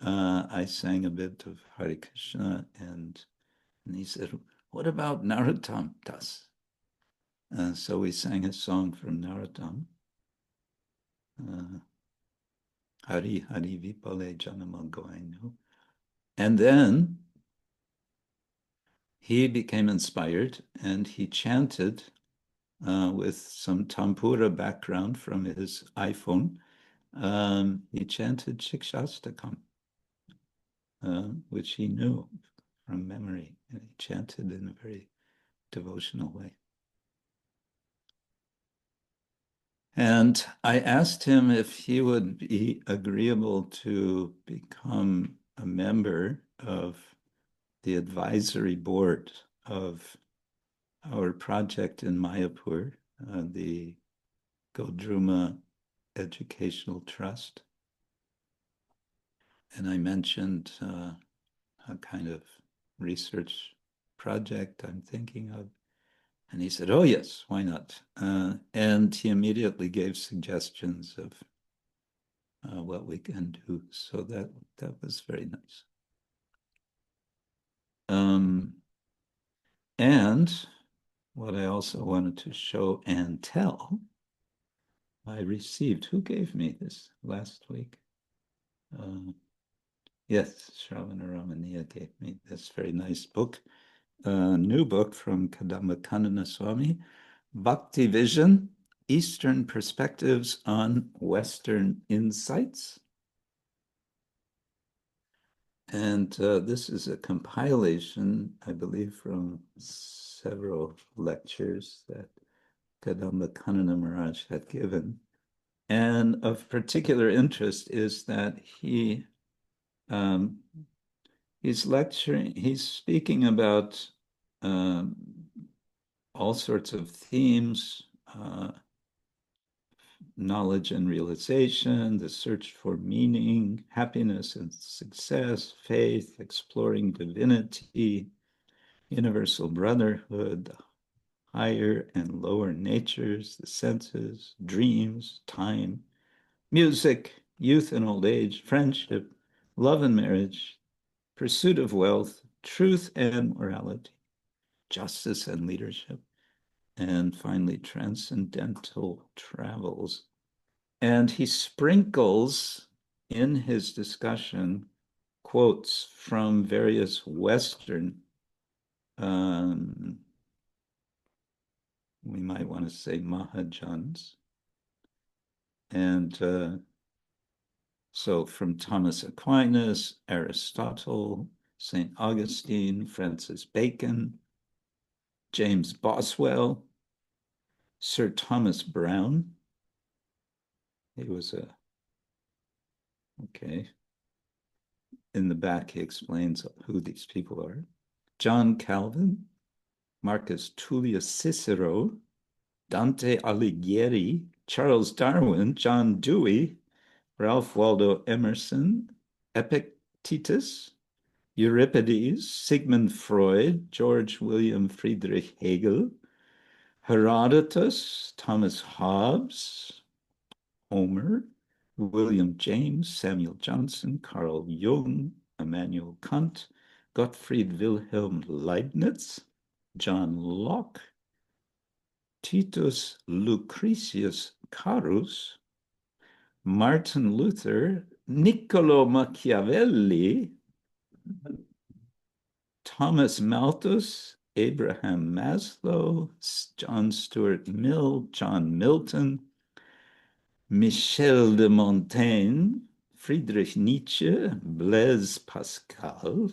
I sang a bit of Hare Krishna, and he said, what about Narottam Das? So we sang a song from Narottam. Hari Hari Vipale Janama Goainu. And then he became inspired, and he chanted with some Tampura background from his iPhone. He chanted Shikshastakam, which he knew from memory, and he chanted in a very devotional way. And I asked him if he would be agreeable to become a member of the advisory board of our project in Mayapur, the Godruma Educational Trust. And I mentioned a kind of research project I'm thinking of. And he said, oh, yes, why not? And he immediately gave suggestions of what we can do. So that was very nice. And what I also wanted to show and tell, I received, who gave me this last week? Yes, Shravana Ramaniya gave me this very nice book, a new book from Krishna Swami, Bhakti Vision, Eastern Perspectives on Western Insights. And this is a compilation, I believe, from several lectures that Kadamba Kanana Maharaj had given. And of particular interest is that he's lecturing, he's speaking about all sorts of themes knowledge and realization, the search for meaning, happiness and success, faith, exploring divinity, universal brotherhood, higher and lower natures, the senses, dreams, time, music, youth and old age, friendship, love and marriage, pursuit of wealth, truth and morality, justice and leadership, and finally transcendental travels. And he sprinkles in his discussion quotes from various Western, we might want to say Mahajans. And so from Thomas Aquinas, Aristotle, St. Augustine, Francis Bacon, James Boswell, Sir Thomas Browne. He was okay. In the back, he explains who these people are. John Calvin, Marcus Tullius Cicero, Dante Alighieri, Charles Darwin, John Dewey, Ralph Waldo Emerson, Epictetus, Euripides, Sigmund Freud, George William Friedrich Hegel, Herodotus, Thomas Hobbes, Homer, William James, Samuel Johnson, Carl Jung, Immanuel Kant, Gottfried Wilhelm Leibniz, John Locke, Titus Lucretius Carus, Martin Luther, Niccolo Machiavelli, Thomas Malthus, Abraham Maslow, John Stuart Mill, John Milton, Michel de Montaigne, Friedrich Nietzsche, Blaise Pascal,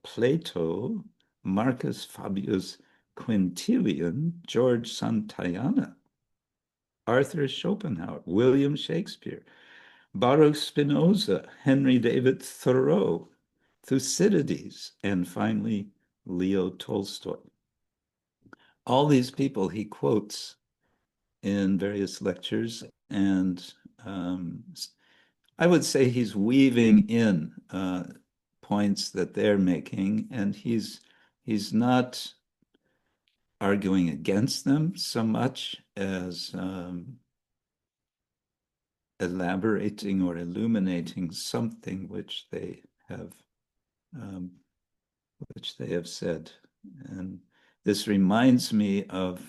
Plato, Marcus Fabius Quintilian, George Santayana, Arthur Schopenhauer, William Shakespeare, Baruch Spinoza, Henry David Thoreau, Thucydides, and finally, Leo Tolstoy. All these people he quotes in various lectures, and I would say he's weaving in points that they're making, and he's not arguing against them so much as elaborating or illuminating something which they have said. And this reminds me of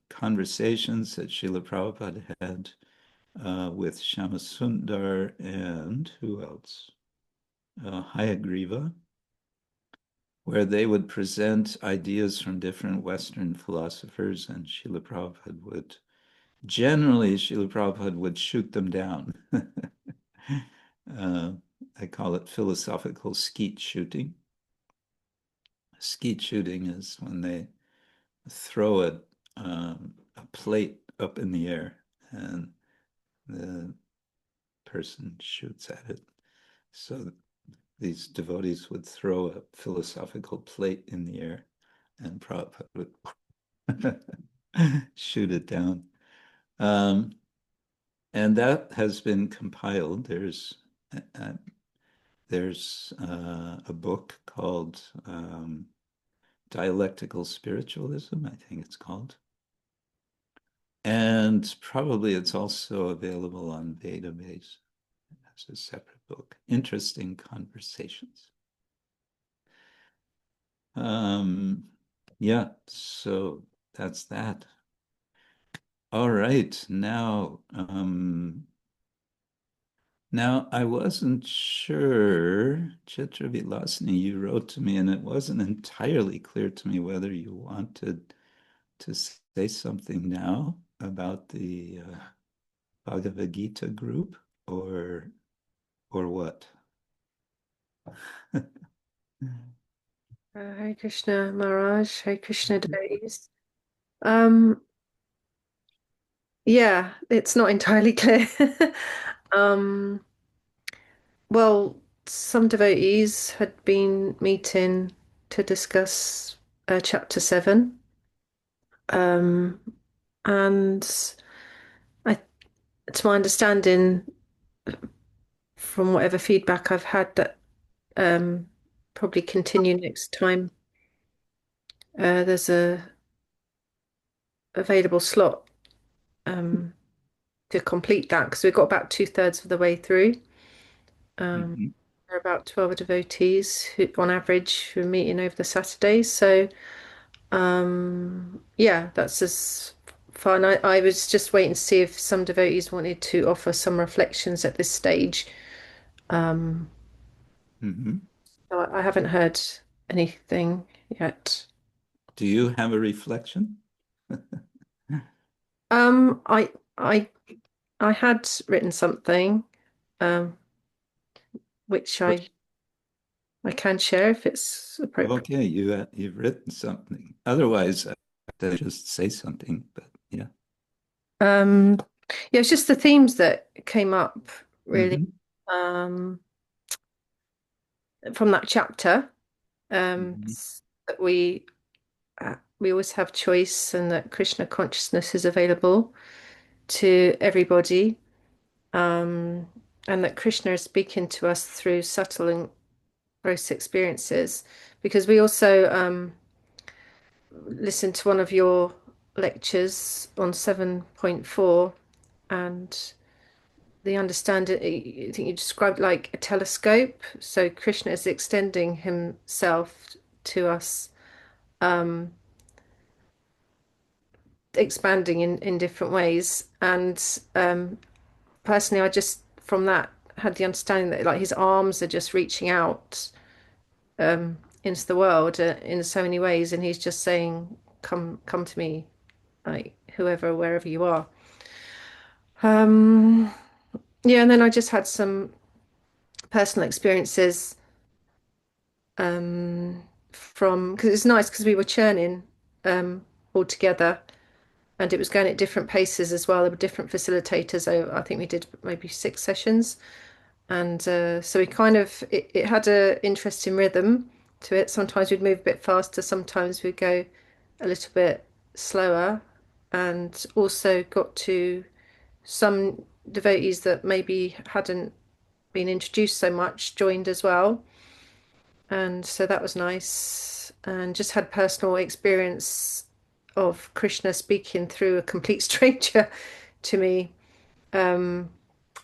conversations that Srila Prabhupada had with Shyamasundar and who else? Hayagriva, where they would present ideas from different Western philosophers, and Srila Prabhupada would shoot them down. I call it philosophical skeet shooting. Skeet shooting is when they throw a plate up in the air and the person shoots at it. So these devotees would throw a philosophical plate in the air and Prabhupada would shoot it down. And that has been compiled. There's a book called Dialectical Spiritualism, I think it's called. And probably it's also available on database as a separate book. Interesting conversations. Yeah, so that's that. All right, now I wasn't sure, Chitra Vilasini, you wrote to me and it wasn't entirely clear to me whether you wanted to say something now about the Bhagavad Gita group or what? Hare Krishna Maharaj, Hare Krishna devotees. Yeah, it's not entirely clear. Well, some devotees had been meeting to discuss chapter 7. And I, to my understanding, from whatever feedback I've had, that probably continue next time. There's a available slot to complete that because we've got about 2/3 of the way through. Mhm. There are about 12 devotees who, on average, who are meeting over the Saturdays. So, yeah, that's as fun. I was just waiting to see if some devotees wanted to offer some reflections at this stage. Um, Mhm. so I haven't heard anything yet. Do you have a reflection? Um, I I I had written something, um, which I can share if it's appropriate. Okay, you've written something. Otherwise, I just say something. But yeah. Um, yeah, it's just the themes that came up really, Mhm. um, from that chapter. Mhm. That we always have choice, and that Krishna consciousness is available to everybody, um, and that Krishna is speaking to us through subtle and gross experiences. Because we also listened to one of your lectures on 7.4, and the understanding, I think you described like a telescope. So Krishna is extending himself to us, um, expanding in different ways. And personally, I just from that had the understanding that like his arms are just reaching out into the world in so many ways, and he's just saying, come to me, like whoever, wherever you are. Um, yeah, and then I just had some personal experiences from because it's nice because we were churning all together, and it was going at different paces as well. There were different facilitators. So I think we did maybe 6 sessions, and so we kind of it had a interesting rhythm to it. Sometimes we'd move a bit faster, sometimes we'd go a little bit slower, and also got to some devotees that maybe hadn't been introduced so much joined as well. And so that was nice. And just had personal experience of Krishna speaking through a complete stranger to me. And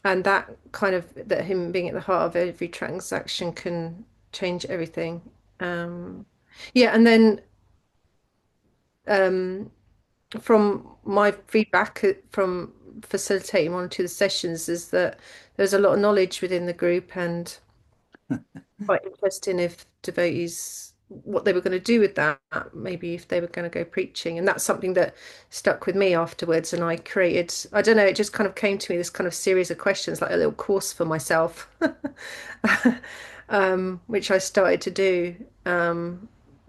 that kind of, that him being at the heart of every transaction can change everything. Yeah, and then from my feedback from facilitating one or two of the sessions is that there's a lot of knowledge within the group, and quite interesting if devotees what they were going to do with that, maybe if they were going to go preaching. And that's something that stuck with me afterwards, and I created, I don't know, it just kind of came to me, this kind of series of questions, like a little course for myself, which I started to do,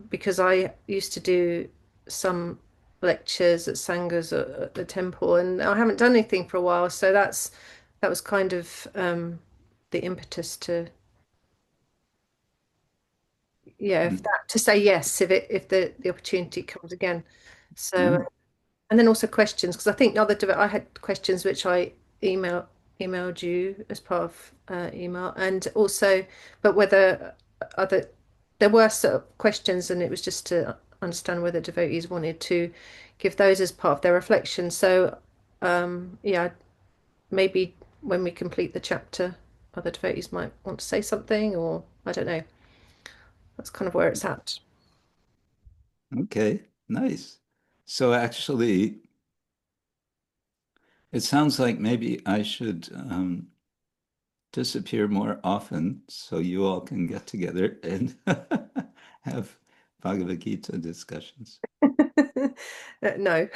because I used to do some lectures at Sangas at the temple, and I haven't done anything for a while, so that was kind of the impetus to, yeah, if that, to say yes if the opportunity comes again. So Yeah. and then also questions, because I think I had questions which I emailed you as part of email, and also, but whether other there were sort of questions, and it was just to understand whether devotees wanted to give those as part of their reflection. So yeah, maybe when we complete the chapter, other devotees might want to say something, or I don't know. That's kind of where it's at. Okay, nice. So actually, it sounds like maybe I should disappear more often so you all can get together and have Bhagavad Gita discussions. No,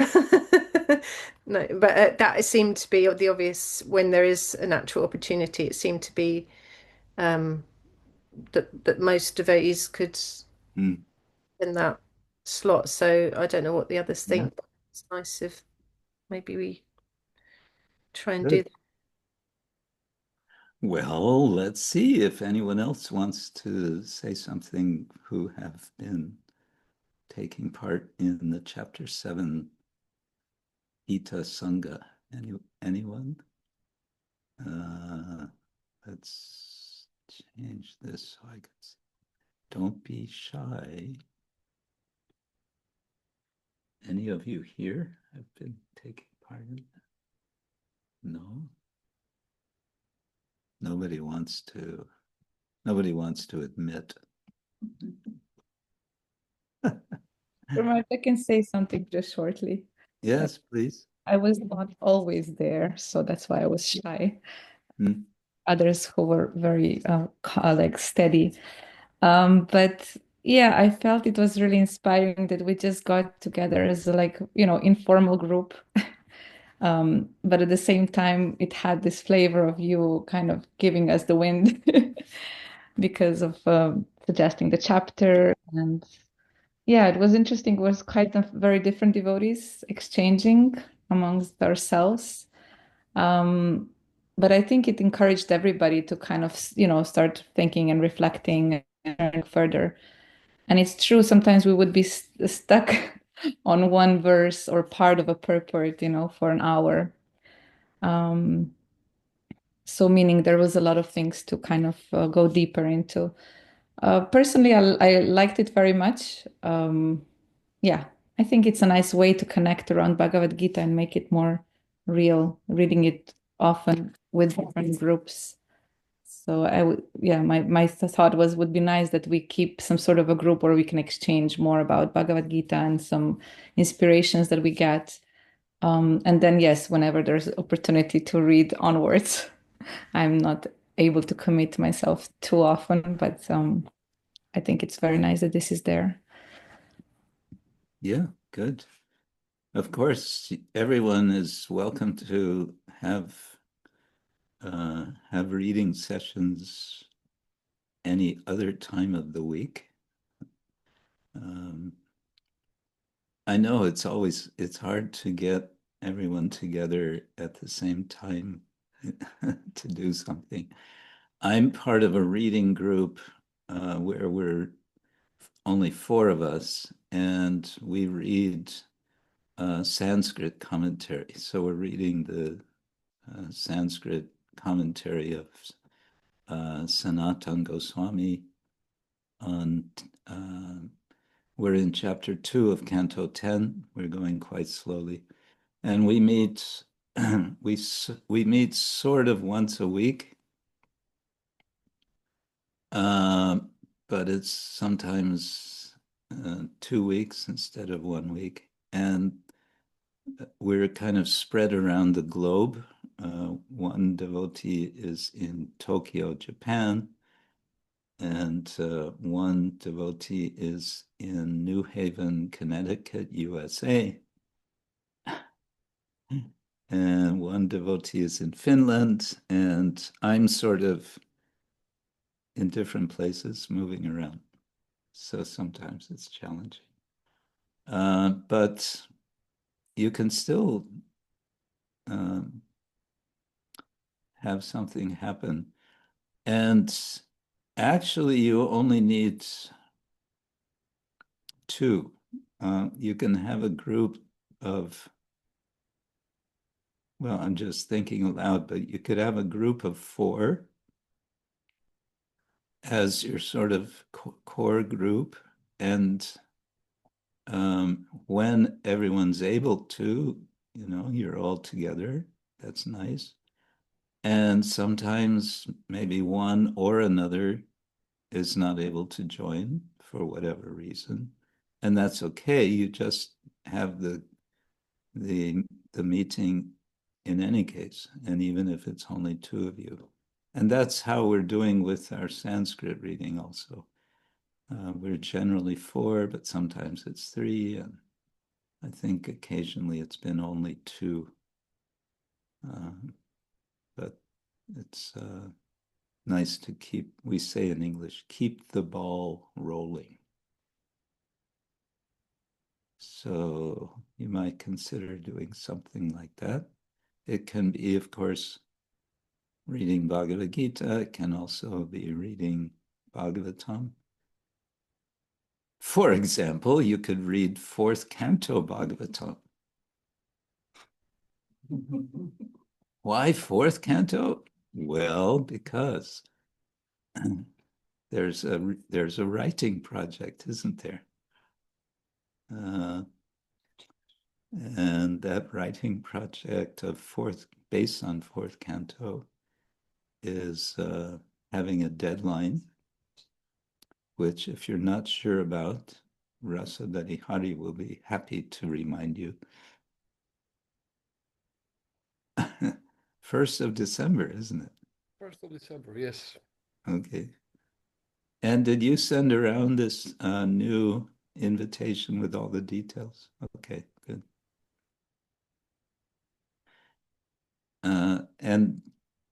no, but that seemed to be the obvious when there is a natural opportunity. It seemed to be um, that most devotees could Mm. in that slot. So I don't know what the others Yeah, think. But it's nice if maybe we try and do good. that. Well, let's see if anyone else wants to say something who have been taking part in the chapter 7 Ita Sanga. Anyone? Let's change this so I can see. Don't be shy. Any of you here have been taking part in that? No? Nobody wants to admit. I can say something just shortly. Yes, please. I was not always there, so that's why I was shy. Hmm. Others who were very like steady. But yeah, I felt it was really inspiring that we just got together as a, like, informal group. But at the same time, it had this flavor of you kind of giving us the wind because of suggesting the chapter. And yeah, it was interesting. It was quite a very different devotees exchanging amongst ourselves. But I think it encouraged everybody to kind of, start thinking and reflecting and learning further. And it's true, sometimes we would be stuck on one verse or part of a purport, for an hour. So meaning there was a lot of things to kind of go deeper into. Personally, I liked it very much. Yeah, I think it's a nice way to connect around Bhagavad Gita and make it more real, reading it often with different groups. So my thought would be nice that we keep some sort of a group where we can exchange more about Bhagavad Gita and some inspirations that we get. And then, yes, whenever there's opportunity to read onwards, I'm not able to commit myself too often, but I think it's very nice that this is there. Yeah, good. Of course, everyone is welcome to have reading sessions any other time of the week. I know it's hard to get everyone together at the same time to do something. I'm part of a reading group where we're only 4 of us, and we read Sanskrit commentary. So we're reading the Sanskrit commentary of Sanatana Goswami on we're in chapter 2 of Canto 10. We're going quite slowly. And we meet we meet sort of once a week. But it's sometimes 2 weeks instead of 1 week. And we're kind of spread around the globe. One devotee is in Tokyo, Japan, and one devotee is in New Haven, Connecticut, USA. And one devotee is in Finland, and I'm sort of in different places, moving around. So sometimes it's challenging. But you can still have something happen. And actually, you only need 2. You can have a group of, well, I'm just thinking aloud, but you could have a group of 4 as your sort of core group. And when everyone's able to, you're all together. That's nice. And sometimes maybe one or another is not able to join for whatever reason. And that's okay. You just have the meeting in any case, and even if it's only 2 of you. And that's how we're doing with our Sanskrit reading also. We're generally 4, but sometimes it's 3, and I think occasionally it's been only 2. But it's nice to keep, we say in English, keep the ball rolling. So you might consider doing something like that. It can be, of course, reading Bhagavad Gita. It can also be reading Bhagavatam. For example, you could read fourth canto Bhagavatam. Why fourth canto? Well, because there's a writing project, isn't there? And that writing project based on fourth canto is having a deadline, which if you're not sure about, Rasa Hari will be happy to remind you. 1st of December, isn't it? 1st of December, yes. Okay. And did you send around this new invitation with all the details? Okay, good. And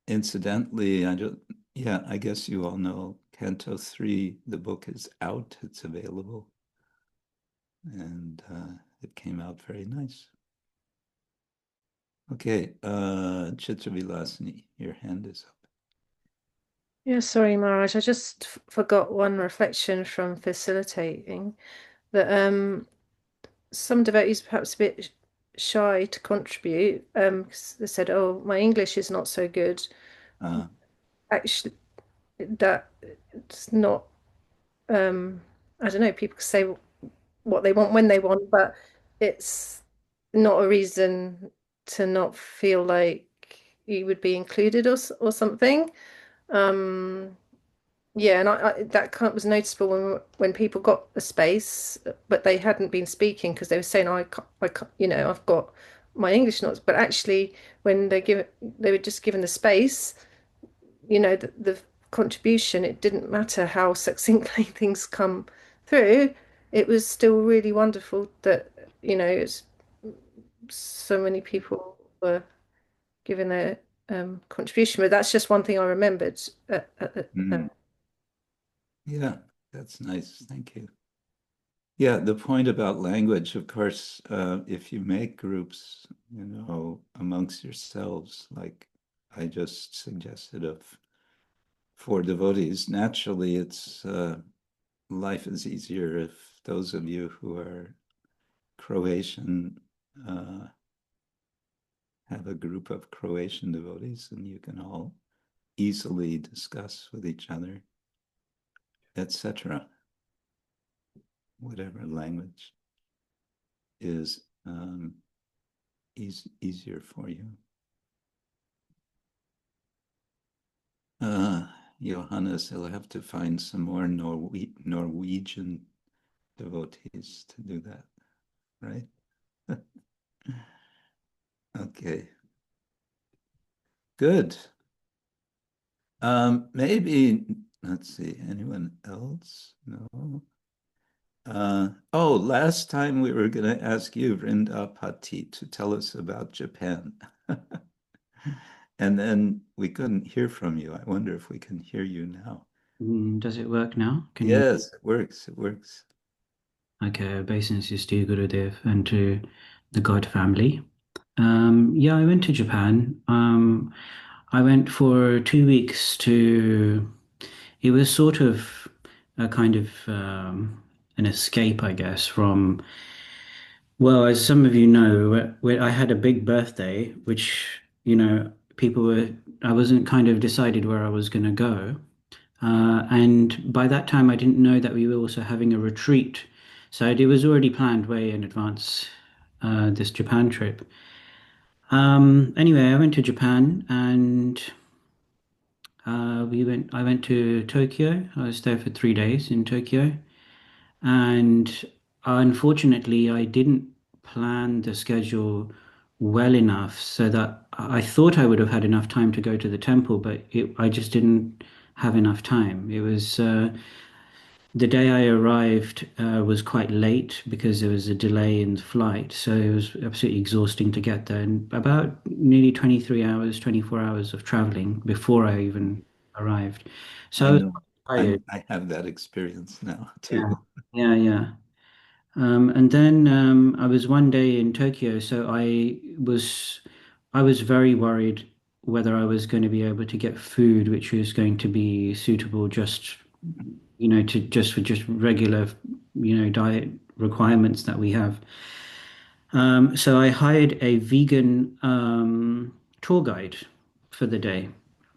incidentally, I guess you all know Canto 3, the book is out, it's available. And it came out very nice. Okay, Chitravilasini, your hand is up. Yeah, sorry, Maharaj. I just forgot one reflection from facilitating that some devotees perhaps a bit shy to contribute. 'Cause they said, "Oh, my English is not so good." Actually, that's not. I don't know. People say what they want when they want, but it's not a reason to not feel like you would be included or something. Yeah, and that was noticeable when people got a space, but they hadn't been speaking because they were saying, I can't, I've got my English notes. But actually, when they were just given the space, the contribution, it didn't matter how succinctly things come through. It was still really wonderful that, it's so many people were giving their contribution. But that's just one thing I remembered. Yeah, that's nice. Thank you. Yeah, the point about language, of course, if you make groups, amongst yourselves, like I just suggested for devotees, naturally life is easier if those of you who are Croatian have a group of Croatian devotees and you can all easily discuss with each other, etc. Whatever language is easier for you. Johannes, he'll have to find some more Norwegian devotees to do that, right? Okay. Good. Maybe, let's see, anyone else? No. Last time we were going to ask you, Vrindapati, to tell us about Japan. And then we couldn't hear from you. I wonder if we can hear you now. Does it work now? Yes, it works. It works. Okay, obeisances to Gurudev and to the God family. I went to Japan. I went for 2 weeks it was sort of a kind of an escape, I guess, from, well, as some of you know, I had a big birthday, which, I wasn't kind of decided where I was going to go. And by that time, I didn't know that we were also having a retreat. So it was already planned way in advance, this Japan trip. Anyway, I went to Japan and I went to Tokyo. I was there for 3 days in Tokyo. And unfortunately, I didn't plan the schedule well enough so that I thought I would have had enough time to go to the temple, but I just didn't have enough time. It was the day I arrived was quite late because there was a delay in the flight, so it was absolutely exhausting to get there. And about nearly 23 hours, 24 hours of traveling before I even arrived. So I was tired. I have that experience now too. Yeah. And then I was one day in Tokyo, so I was very worried whether I was going to be able to get food which was going to be suitable just for just regular diet requirements that we have. So I hired a vegan tour guide for the day.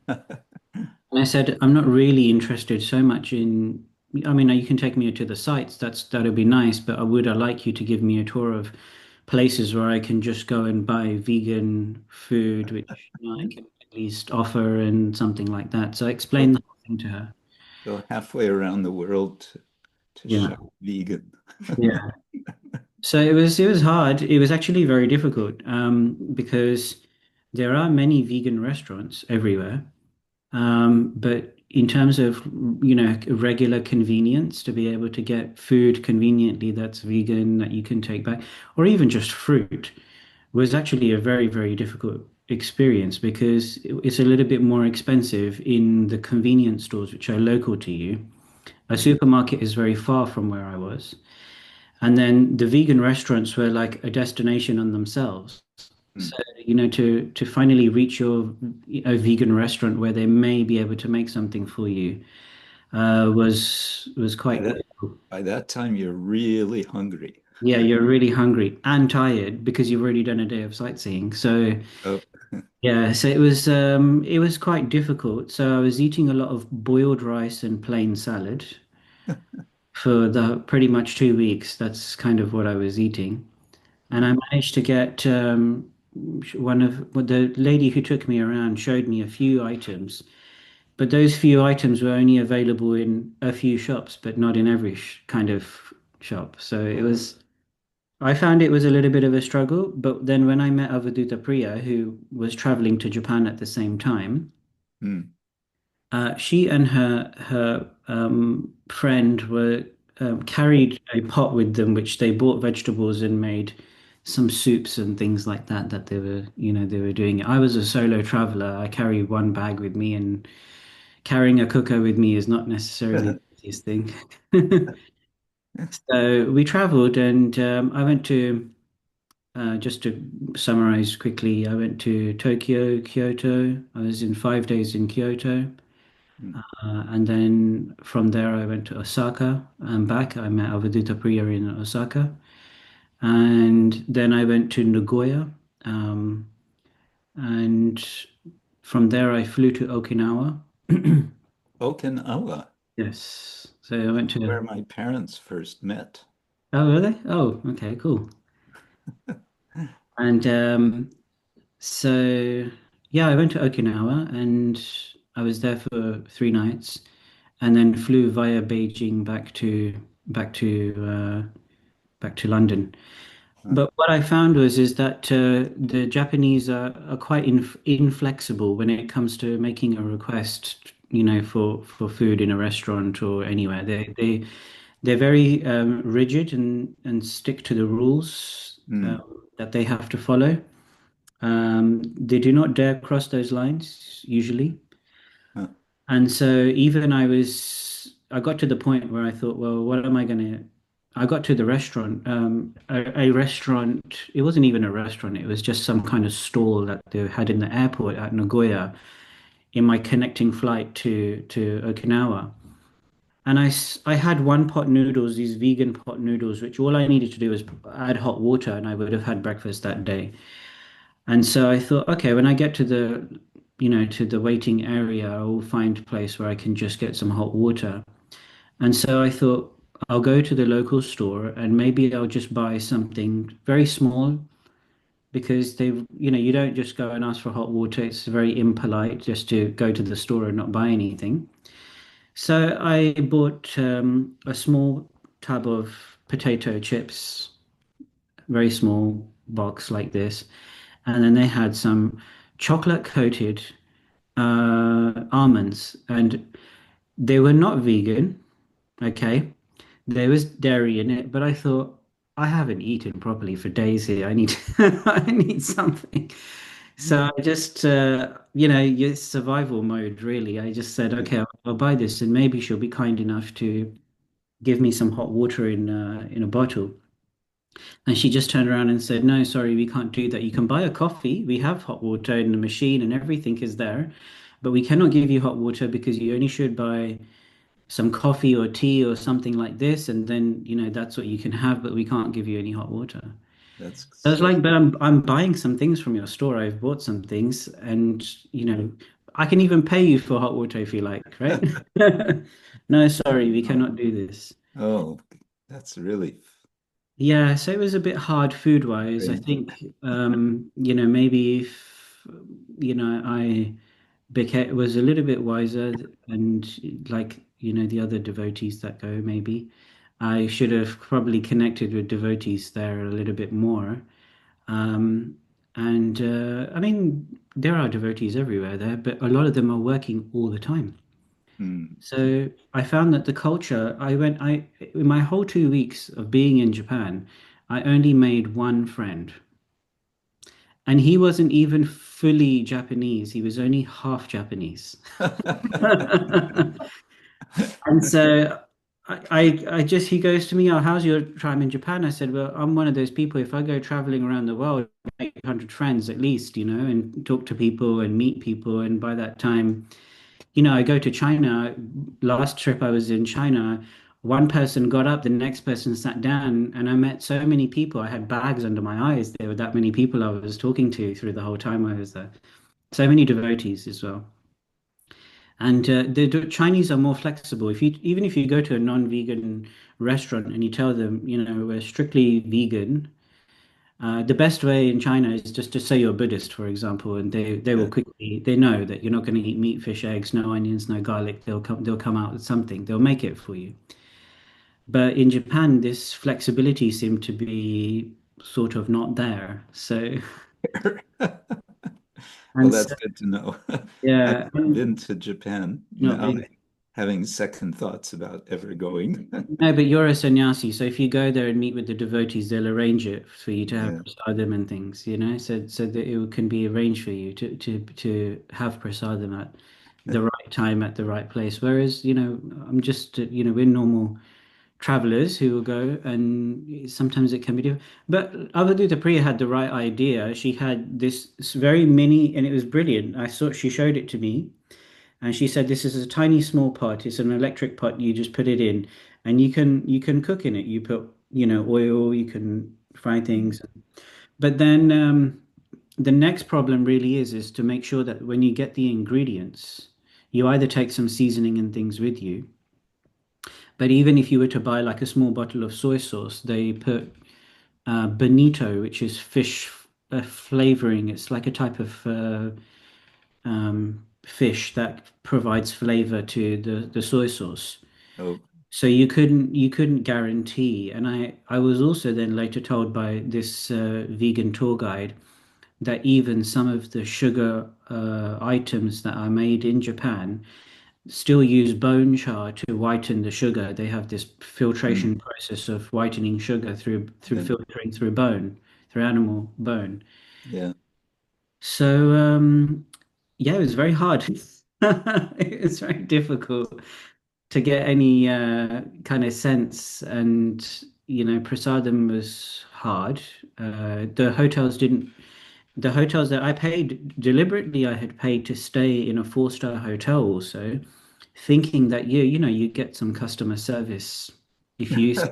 And I said, I'm not really interested so much in, I mean, you can take me to the sites, that'd be nice, but I like you to give me a tour of places where I can just go and buy vegan food, which I can at least offer and something like that. So I explained the whole thing to her. Go halfway around the world to Yeah. show vegan. Yeah. So it was hard. It was actually very difficult because there are many vegan restaurants everywhere. But in terms of, regular convenience to be able to get food conveniently that's vegan that you can take back, or even just fruit, was actually a very, very difficult experience because it's a little bit more expensive in the convenience stores which are local to you. A supermarket is very far from where I was. And then the vegan restaurants were like a destination on themselves. So, to finally reach a vegan restaurant where they may be able to make something for you was quite difficult. By that time, you're really hungry. Yeah, you're really hungry and tired because you've already done a day of sightseeing. So Oh, yeah, so it was quite difficult. So I was eating a lot of boiled rice and plain salad for the pretty much 2 weeks. That's kind of what I was eating. And I managed to get the lady who took me around showed me a few items, but those few items were only available in a few shops, but not in every kind of shop. So I found it was a little bit of a struggle. But then when I met Avadhuta Priya, who was traveling to Japan at the same time, hmm. she and her friend were carried a pot with them, which they bought vegetables and made some soups and things like that they were doing. I was a solo traveler. I carry one bag with me, and carrying a cooker with me is not necessarily the easiest thing. So we traveled, and I went to just to summarize quickly, I went to Tokyo, Kyoto. I was in 5 days in Kyoto. And then from there, I went to Osaka and back. I met Avadhuta Priya in Osaka. And then I went to Nagoya. And from there, I flew to Okinawa. Okinawa, Yes. So I went where to. my parents first met. Oh, really? Oh, okay, cool. And so, yeah, I went to Okinawa and I was there for 3 nights, and then flew via Beijing back to London. But what I found is that the Japanese are quite inflexible when it comes to making a request, for food in a restaurant or anywhere. They're very rigid and stick to the rules that they have to follow. They do not dare cross those lines usually. Huh. And so even I got to the point where I thought, well, what am I going to, I got to the restaurant, a restaurant, it wasn't even a restaurant, it was just some kind of stall that they had in the airport at Nagoya in my connecting flight to Okinawa. And I had one pot noodles, these vegan pot noodles, which all I needed to do was add hot water and I would have had breakfast that day. And so I thought, okay, when I get to the waiting area, I will find a place where I can just get some hot water. And so I thought I'll go to the local store and maybe I'll just buy something very small because you don't just go and ask for hot water. It's very impolite just to go to the store and not buy anything. So I bought a small tub of potato chips, very small box like this. And then they had some chocolate coated almonds, and they were not vegan. Okay, there was dairy in it, but I thought I haven't eaten properly for days here. I need I need something. So I just your survival mode really. I just said, okay, I'll buy this, and maybe she'll be kind enough to give me some hot water in a bottle. And she just turned around and said, no, sorry, we can't do that. You can buy a coffee. We have hot water in the machine and everything is there, but we cannot give you hot water because you only should buy some coffee or tea or something like this, and then that's what you can have, but we can't give you any hot water. That's I was so like, but I'm buying some things from your store. I've bought some things, and I can even pay you for hot water if you like, right? No, sorry, we cannot do this. oh, that's really Yeah, so it was a bit hard food-wise. I strange. think, maybe if, I became was a little bit wiser and like, the other devotees that go, maybe I should have probably connected with devotees there a little bit more. Um, and I mean, there are devotees everywhere there, but a lot of them are working all the time. Hmm. So I found that the culture, in my whole 2 weeks of being in Japan, I only made one friend. And he wasn't even fully Japanese. He was only half Japanese. And so he goes to me, oh, how's your time in Japan? I said, well, I'm one of those people, if I go traveling around the world, I make 100 friends at least, and talk to people and meet people. And by that time, I go to China. Last trip I was in China, one person got up, the next person sat down, and I met so many people. I had bags under my eyes. There were that many people I was talking to through the whole time I was there. So many devotees as well. And the Chinese are more flexible. Even if you go to a non-vegan restaurant and you tell them, we're strictly vegan, the best way in China is just to say you're Buddhist, for example, and they will quickly, they know that you're not going to eat meat, fish, eggs, no onions, no garlic. They'll come out with something. They'll make it for you. But in Japan, this flexibility seemed to be sort of not there. So, Well, and that's so, good to know. I've yeah, been to Japan. not Now really. having second thoughts about ever going. No, but you're a sannyasi, so if you go there and meet with the devotees, they'll arrange it for you to have Yeah. prasadam and things, so that it can be arranged for you to have prasadam at the right time at the right place. Whereas, I'm just, we're normal travelers who will go, and sometimes it can be different. But Avadhuta Priya had the right idea. She had this very mini, and it was brilliant. She showed it to me. And she said, "This is a tiny small pot. It's an electric pot. You just put it in, and you can cook in it. You put oil. You can fry things. But then the next problem really is to make sure that when you get the ingredients, you either take some seasoning and things with you. But even if you were to buy like a small bottle of soy sauce, they put bonito, which is fish flavoring. It's like a type of fish that provides flavor to the soy sauce. Oh, So you couldn't guarantee. And I was also then later told by this vegan tour guide that even some of the sugar items that are made in Japan still use bone char to whiten the sugar. They have this mm, filtration process of whitening sugar through yeah, filtering through bone, through animal bone. yeah. So yeah, it was very hard. It was very difficult to get any kind of sense, and prasadam was hard. The hotels that I paid deliberately, I had paid to stay in a four-star hotel also, thinking that you get some customer service if you say,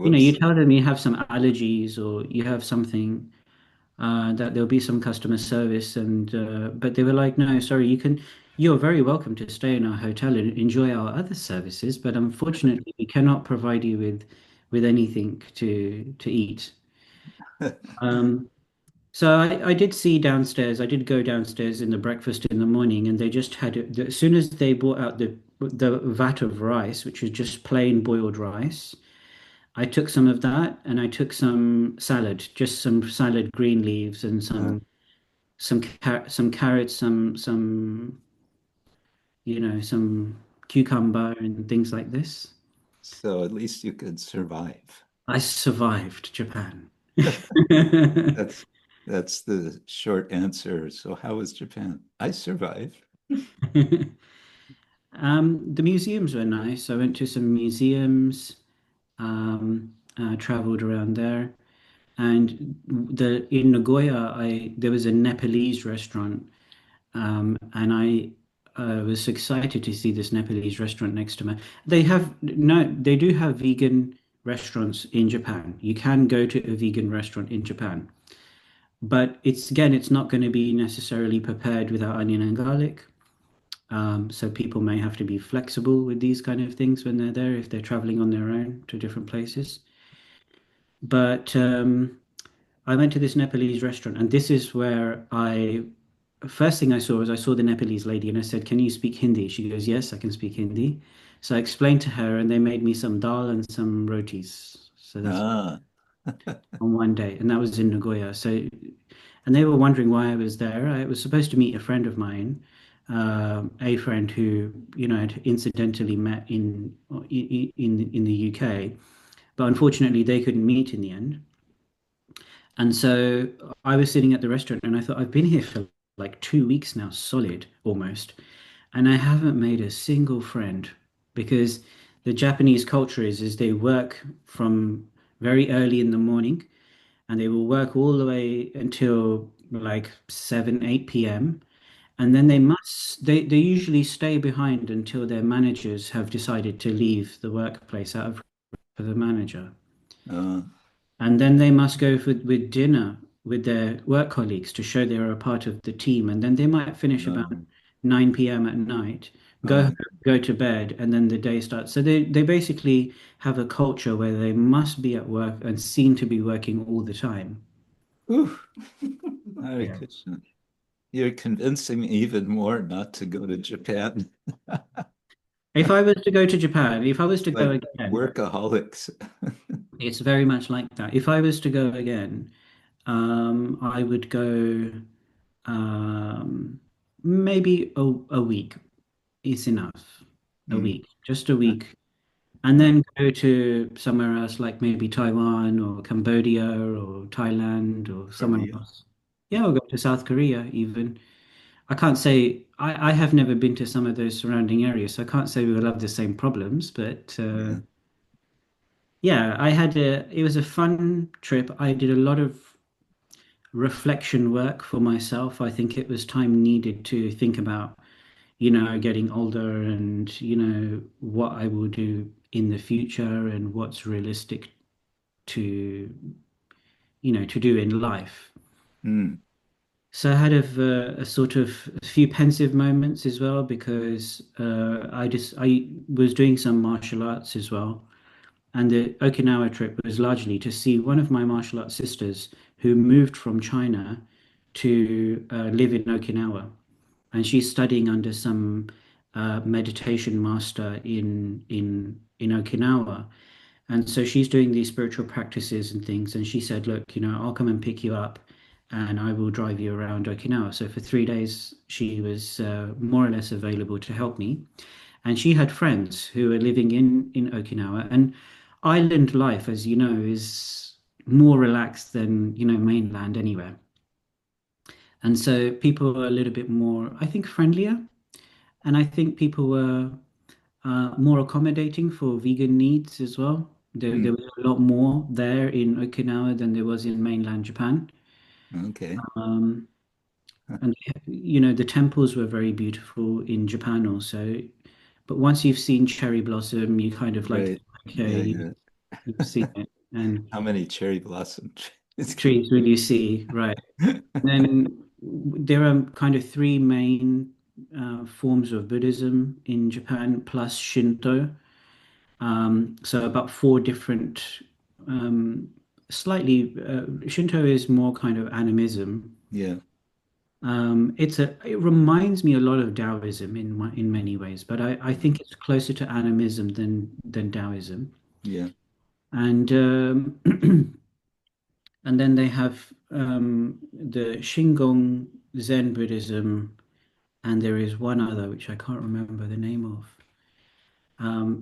you Whoops. tell them you have some allergies or you have something, that there'll be some customer service, and but they were like, no, sorry, you're very welcome to stay in our hotel and enjoy our other services, but unfortunately we cannot provide you with anything to eat. um so I did see downstairs. I did go downstairs in the breakfast in the morning, and they just had it as soon as they brought out the vat of rice, which was just plain boiled rice. I took some of that, and I took some salad, just some salad green leaves and Uh, some carrots, some cucumber and things like this. so at least you could survive. I survived Japan. That's that's the short answer. So how was Japan? I survived. The museums were nice. I went to some museums, traveled around there. And in Nagoya, there was a Nepalese restaurant, and was excited to see this Nepalese restaurant next to me. They do have vegan restaurants in Japan. You can go to a vegan restaurant in Japan, but it's not going to be necessarily prepared without onion and garlic. So people may have to be flexible with these kind of things when they're there if they're traveling on their own to different places. But I went to this Nepalese restaurant, and this is where first thing I saw was I saw the Nepalese lady, and I said, "Can you speak Hindi?" She goes, "Yes, I can speak Hindi." So I explained to her, and they made me some dal and some rotis. So that's Ah, on one day, and that was in Nagoya. So, and they were wondering why I was there. I was supposed to meet a friend of mine, a friend who had incidentally met in the UK, but unfortunately they couldn't meet in the end. And so I was sitting at the restaurant, and I thought, I've been here for like 2 weeks now, solid almost, and I haven't made a single friend because the Japanese culture is they work from very early in the morning, and they will work all the way until like 7, 8 p.m. And then they usually stay behind until their managers have decided to leave the workplace out of for the manager. uh, And then they must go with dinner with their work colleagues to show they're a part of the team. And then they might finish about um, 9 p.m. at night, uh, go to bed, and then the day starts. So they basically have a culture where they must be at work and seem to be working all the time. ooh, Hare Yeah. Krishna. You're convincing me even more not to go to Japan. If I was to go to Japan, if I was to go Like again, workaholics. it's very much like that. If I was to go again, I would go um, maybe a week is enough. A Mm. week, just a week, and then go to somewhere else, like maybe Taiwan or Cambodia or Thailand or somewhere Korea. else. Yeah, or go to South Korea even. I can't say I have never been to some of those surrounding areas, so I can't say we will have the same problems, but Yeah. yeah, it was a fun trip. I did a lot of reflection work for myself. I think it was time needed to think about, getting older and, what I will do in the future and what's realistic to, to do in life. Mm. So I had a sort of a few pensive moments as well because I was doing some martial arts as well. And the Okinawa trip was largely to see one of my martial arts sisters who moved from China to live in Okinawa. And she's studying under some meditation master in Okinawa. And so she's doing these spiritual practices and things. And she said, "Look, I'll come and pick you up and I will drive you around Okinawa." So for 3 days, she was more or less available to help me. And she had friends who were living in Okinawa. And island life, as you know, is more relaxed than, mainland anywhere. And so people were a little bit more, I think, friendlier. And I think people were more accommodating for vegan needs as well. There Mm. was a lot more there in Okinawa than there was in mainland Japan. Okay. Um, and the temples were very beautiful in Japan also. But once you've seen cherry blossom, you kind of like, Right. okay, Yeah, yeah. you've seen it. And How many cherry blossom trees? trees will you see, right? Then there are kind of three main forms of Buddhism in Japan, plus Shinto. So about four different, um, slightly, Shinto is more kind of animism. Yeah. It reminds me a lot of Taoism in many ways, but I think it's closer to animism than Taoism. Yeah. And and then they have the Shingon Zen Buddhism, and there is one other which I can't remember the name of.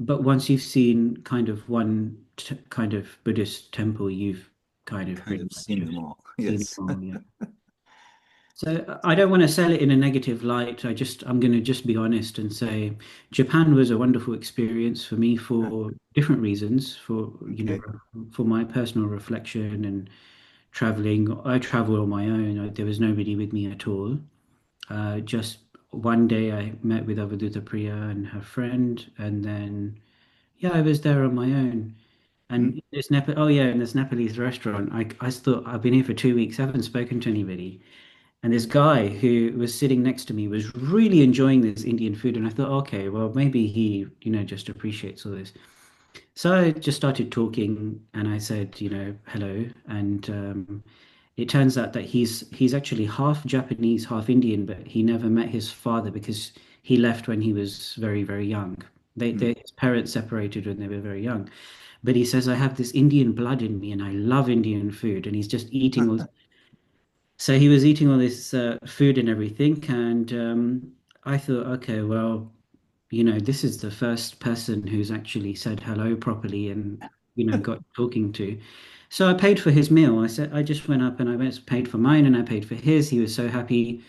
But once you've seen kind of one kind of Buddhist temple, you've kind of Kind pretty of much seen them just all. seen it Yes. all, yeah. So I don't want to sell it in a negative light. I'm going to just be honest and say Japan was a wonderful experience for me for different reasons, Okay. for my personal reflection and traveling. I traveled on my own. There was nobody with me at all. Just one day I met with Avadhuta Priya and her friend, and then yeah, I was there on my own. And this in this Nepalese restaurant, I thought I've been here for 2 weeks, I haven't spoken to anybody. And this guy who was sitting next to me was really enjoying this Indian food, and I thought, okay, well, maybe he, just appreciates all this. So I just started talking, and I said, hello, and it turns out that he's actually half Japanese, half Indian, but he never met his father because he left when he was very, very young. His parents separated when they were very young. But he says, I have this Indian blood in me and I love Indian food. And he's just eating all. So he was eating all this food and everything. And I thought, okay, well, this is the first person who's actually said hello properly and, got talking to. So I paid for his meal. I just went up and I paid for mine and I paid for his. He was so happy.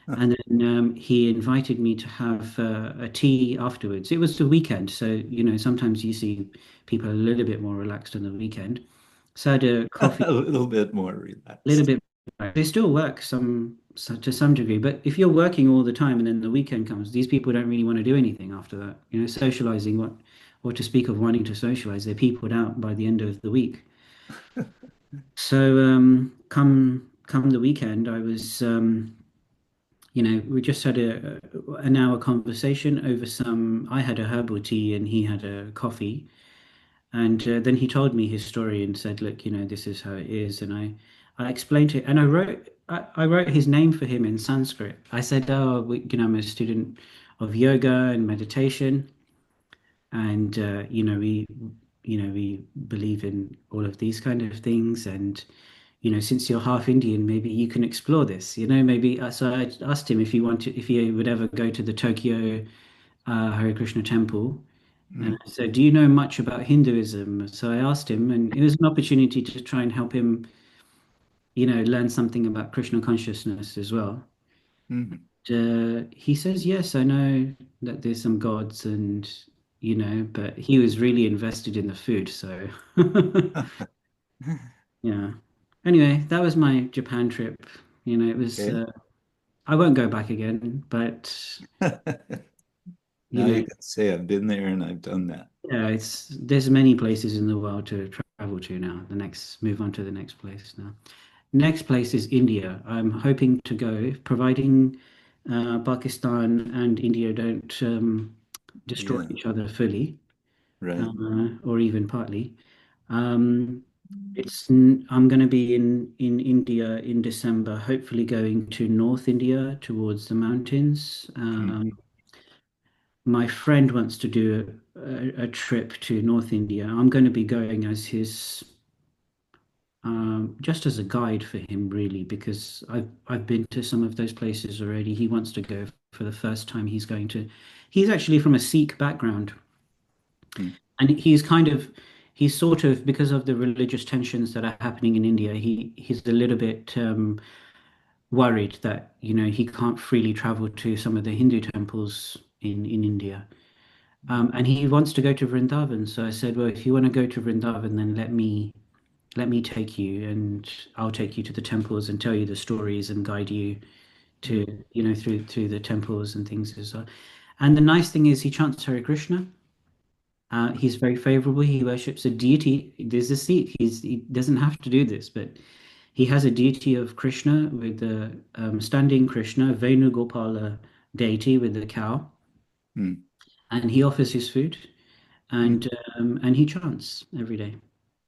And then he invited me to have a tea afterwards. It was the weekend. So, sometimes you see people a little bit more relaxed on the weekend. So I had a coffee, A little bit more a little relaxed. bit. They still work to some degree, but if you're working all the time and then the weekend comes, these people don't really want to do anything after that. Socializing, or to speak of wanting to socialize, they're peopled out by the end of the week. So come the weekend, I was we just had an hour conversation over some. I had a herbal tea and he had a coffee, and then he told me his story and said, "Look, this is how it is." And I explained it, and I wrote his name for him in Sanskrit. I said, "Oh, I'm a student of yoga and meditation, and we believe in all of these kind of things, and." Since you're half Indian, maybe you can explore this. Maybe. So I asked him if he would ever go to the Tokyo Hare Krishna temple, and I said, "Do you know much about Hinduism?" So I asked him, and it was an opportunity to try and help him, learn something about Krishna consciousness as well. He says, "Yes, I know that there's some gods, and but he was really invested in the food, so." Yeah. Anyway, that was my Japan trip. It was. Okay. I won't go back again, but Now you can say I've been there and I've done that. yeah, there's many places in the world to travel to now. Move on to the next place now. Next place is India. I'm hoping to go, providing Pakistan and India don't destroy Yeah, each other fully, right. or even partly. Um, I'm going to be in India in December, hopefully going to North India towards the mountains. My friend wants to do a trip to North India. I'm going to be going as his just as a guide for him, really, because I've been to some of those places already. He wants to go for the first time. He's actually from a Sikh background, and he's sort of, because of the religious tensions that are happening in India, he's a little bit worried that he can't freely travel to some of the Hindu temples in India. And he wants to go to Vrindavan. So I said, well, if you want to go to Vrindavan, then let me take you, and I'll take you to the temples and tell you the stories and guide you to through the temples and things as well. And the nice thing is he chants Hare Krishna. He's very favorable. He worships a deity. There's a seat. He doesn't have to do this, but he has a deity of Krishna with the standing Krishna, Venugopala deity with the cow, and he offers his food, and he chants every day.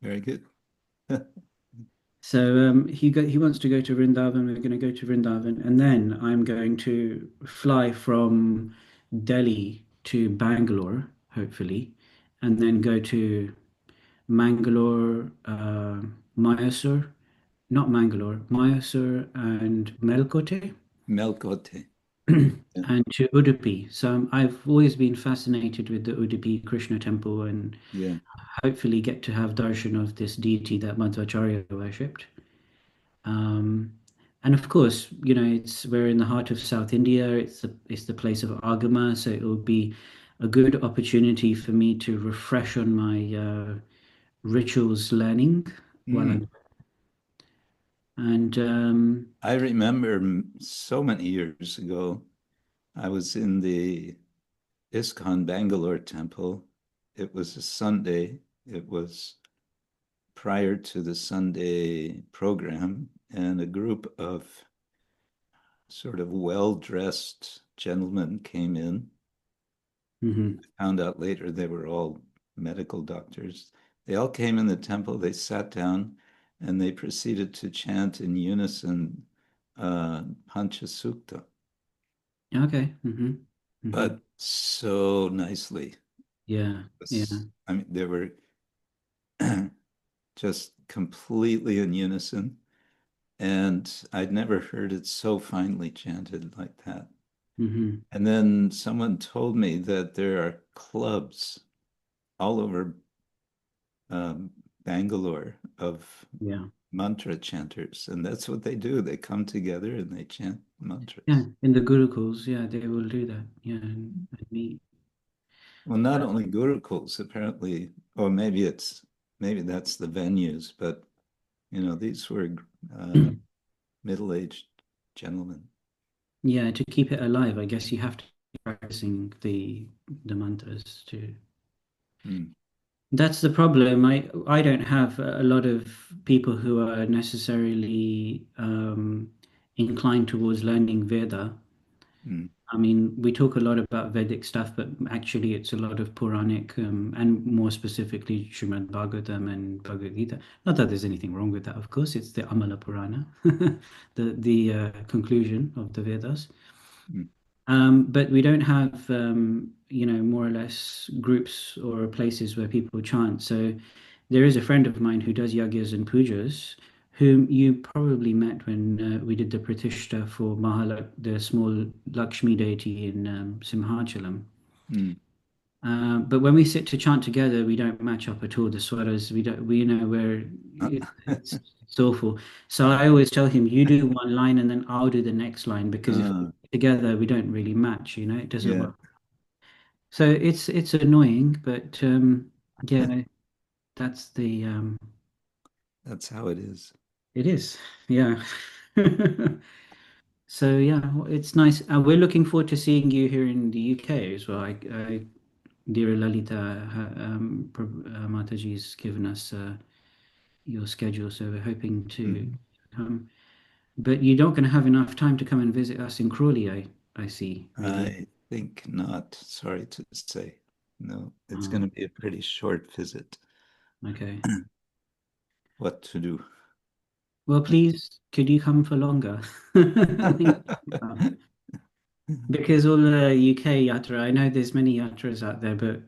Very good. So he wants to go to Vrindavan. We're going to go to Vrindavan, and then I'm going to fly from Delhi to Bangalore, hopefully, and then go to Mangalore, Mysore, not Mangalore, Mysore and Melkote, Melkote. and to Udupi. So I've always been fascinated with the Udupi Krishna temple, and Yeah. hopefully get to have darshan of this deity that Madhvacharya worshipped. And of course, we're in the heart of South India. It's the place of agama, so it will be a good opportunity for me to refresh on my rituals learning while I'm. And I remember so many years ago, I was in the ISKCON Bangalore temple. It was a Sunday. It was prior to the Sunday program, and a group of sort of well-dressed gentlemen came in. Mm-hmm. I found out later they were all medical doctors. They all came in the temple, they sat down, and they proceeded to chant in unison Pancha Sukta, Okay. Mm-hmm. Mm-hmm. but so nicely. Yeah. Yeah. I mean, they were just completely in unison. And I'd never heard it so finely chanted like that. Mm-hmm. And then someone told me that there are clubs all over Bangalore of Yeah. mantra chanters. And that's what they do. They come together and they chant mantras. Yeah. In the gurukuls, yeah, they will do that. Yeah. And meet. Well, not only gurukuls, apparently, or maybe that's the venues, but these were middle-aged gentlemen. Yeah, to keep it alive, I guess you have to be practicing the mantras too. Mm. That's the problem. I don't have a lot of people who are necessarily inclined towards learning Veda. Mm. I mean, we talk a lot about Vedic stuff, but actually it's a lot of Puranic and more specifically Srimad Bhagavatam and Bhagavad Gita. Not that there's anything wrong with that, of course. It's the Amala Purana, the conclusion of the Vedas. But we don't have, more or less groups or places where people chant. So there is a friend of mine who does yagyas and pujas, whom you probably met when we did the Pratishta for the small Lakshmi deity in Simhachalam. Mm. But when we sit to chant together, we don't match up at all. The swaras, it's awful. So I always tell him, you do one line and then I'll do the next line, because if we're together, we don't really match, it doesn't work. So it's annoying, but yeah, that's that's how it is. It is, yeah. So yeah, it's nice. We're looking forward to seeing you here in the UK as well. Dear Lalita, Mataji's given us your schedule, so we're hoping to come. But you're not going to have enough time to come and visit us in Crawley, I see. Really. I think not. Sorry to say. No, it's going to be a pretty short visit. Okay. What to do? Well, please, could you come for longer? Because all the UK yatra, I know there's many yatras out there, but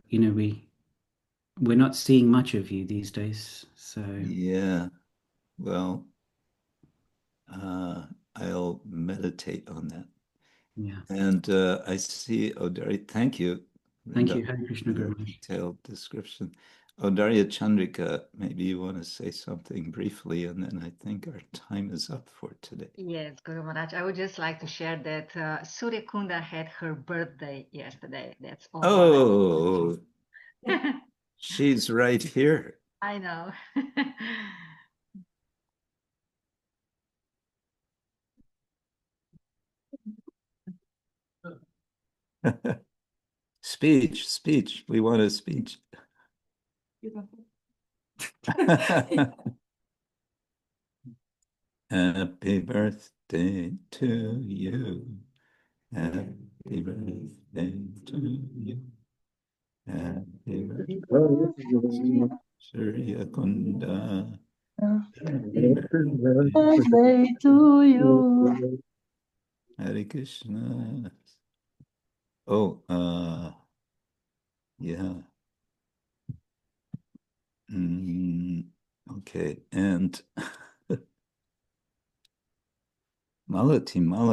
we're not seeing much of you these days. So yeah, well, I'll meditate on that. Yeah. And I see Odari. Thank you. Thank you, Hare Krishna for that Guru. detailed description. Odarya Chandrika, maybe you want to say something briefly, and then I think our time is up for today. Yes, Guru Maharaj, I would just like to share that Surya Kunda had her birthday yesterday. That's all. Oh, she's right here. I know. Speech. We want a speech. Happy birthday to you. Happy birthday to you. Happy birthday, Surya Kunda. Happy birthday to you. Hare Krishna. Oh, yeah. Okay, and Mala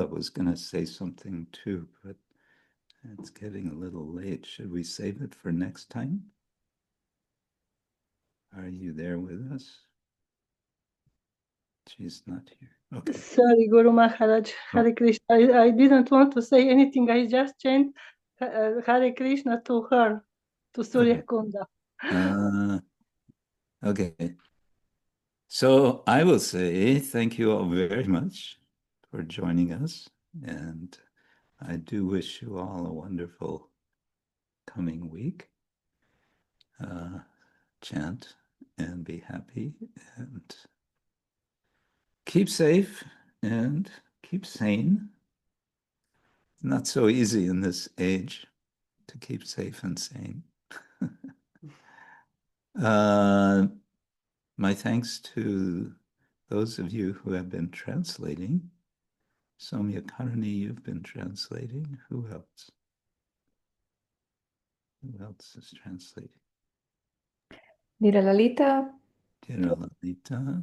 was going to say something too, but it's getting a little late. Should we save it for next time? Are you there with us? She's not here. Okay. Sorry, Guru Maharaj, Hare Krishna. I didn't want to say anything. I just chant Hare Krishna to her, to Surya Kunda. Okay. So I will say thank you all very much for joining us, and I do wish you all a wonderful coming week. Chant and be happy and keep safe and keep sane. Not so easy in this age to keep safe and sane. My thanks to those of you who have been translating. Somya Karani, you've been translating. Who else? Who else is translating? Dira Lalita, Dira Lalita.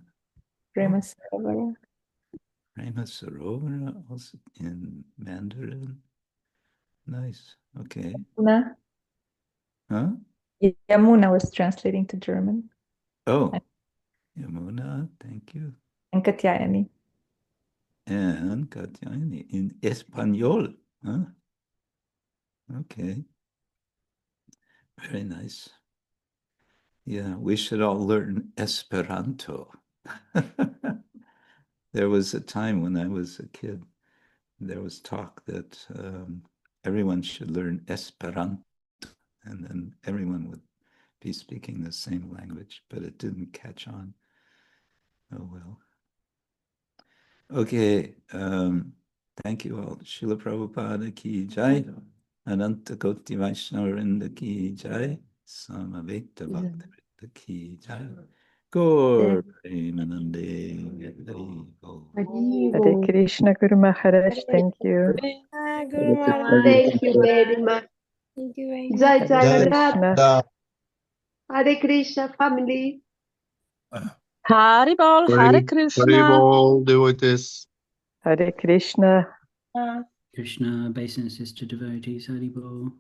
prema-bhakti. Prema Sarovara, also in Mandarin. Nice. Okay. Yamuna. Huh? Yamuna was translating to German. Oh, Yamuna, thank you. And Katyayani. And Katyayani in Espanol. Huh? Okay. Very nice. Yeah, we should all learn Esperanto. There was a time when I was a kid, there was talk that everyone should learn Esperanto, and then everyone would be speaking the same language, but it didn't catch on. Oh well. Okay, thank you all. Srila Prabhupada ki jai, Ananta Koti Vaishnavarinda ki jai, Samaveta Bhakta ki jai. Gaur Premanande Hare Krishna Guru Maharaj, thank you. Guru Maharaj. Thank you very much. Thank you very Jai much. Jagannath. Hare Krishna family. Haribol, Hare Krishna. Koribo, devotees. Hare Krishna. Krishna, obeisance to devotees, Haribo.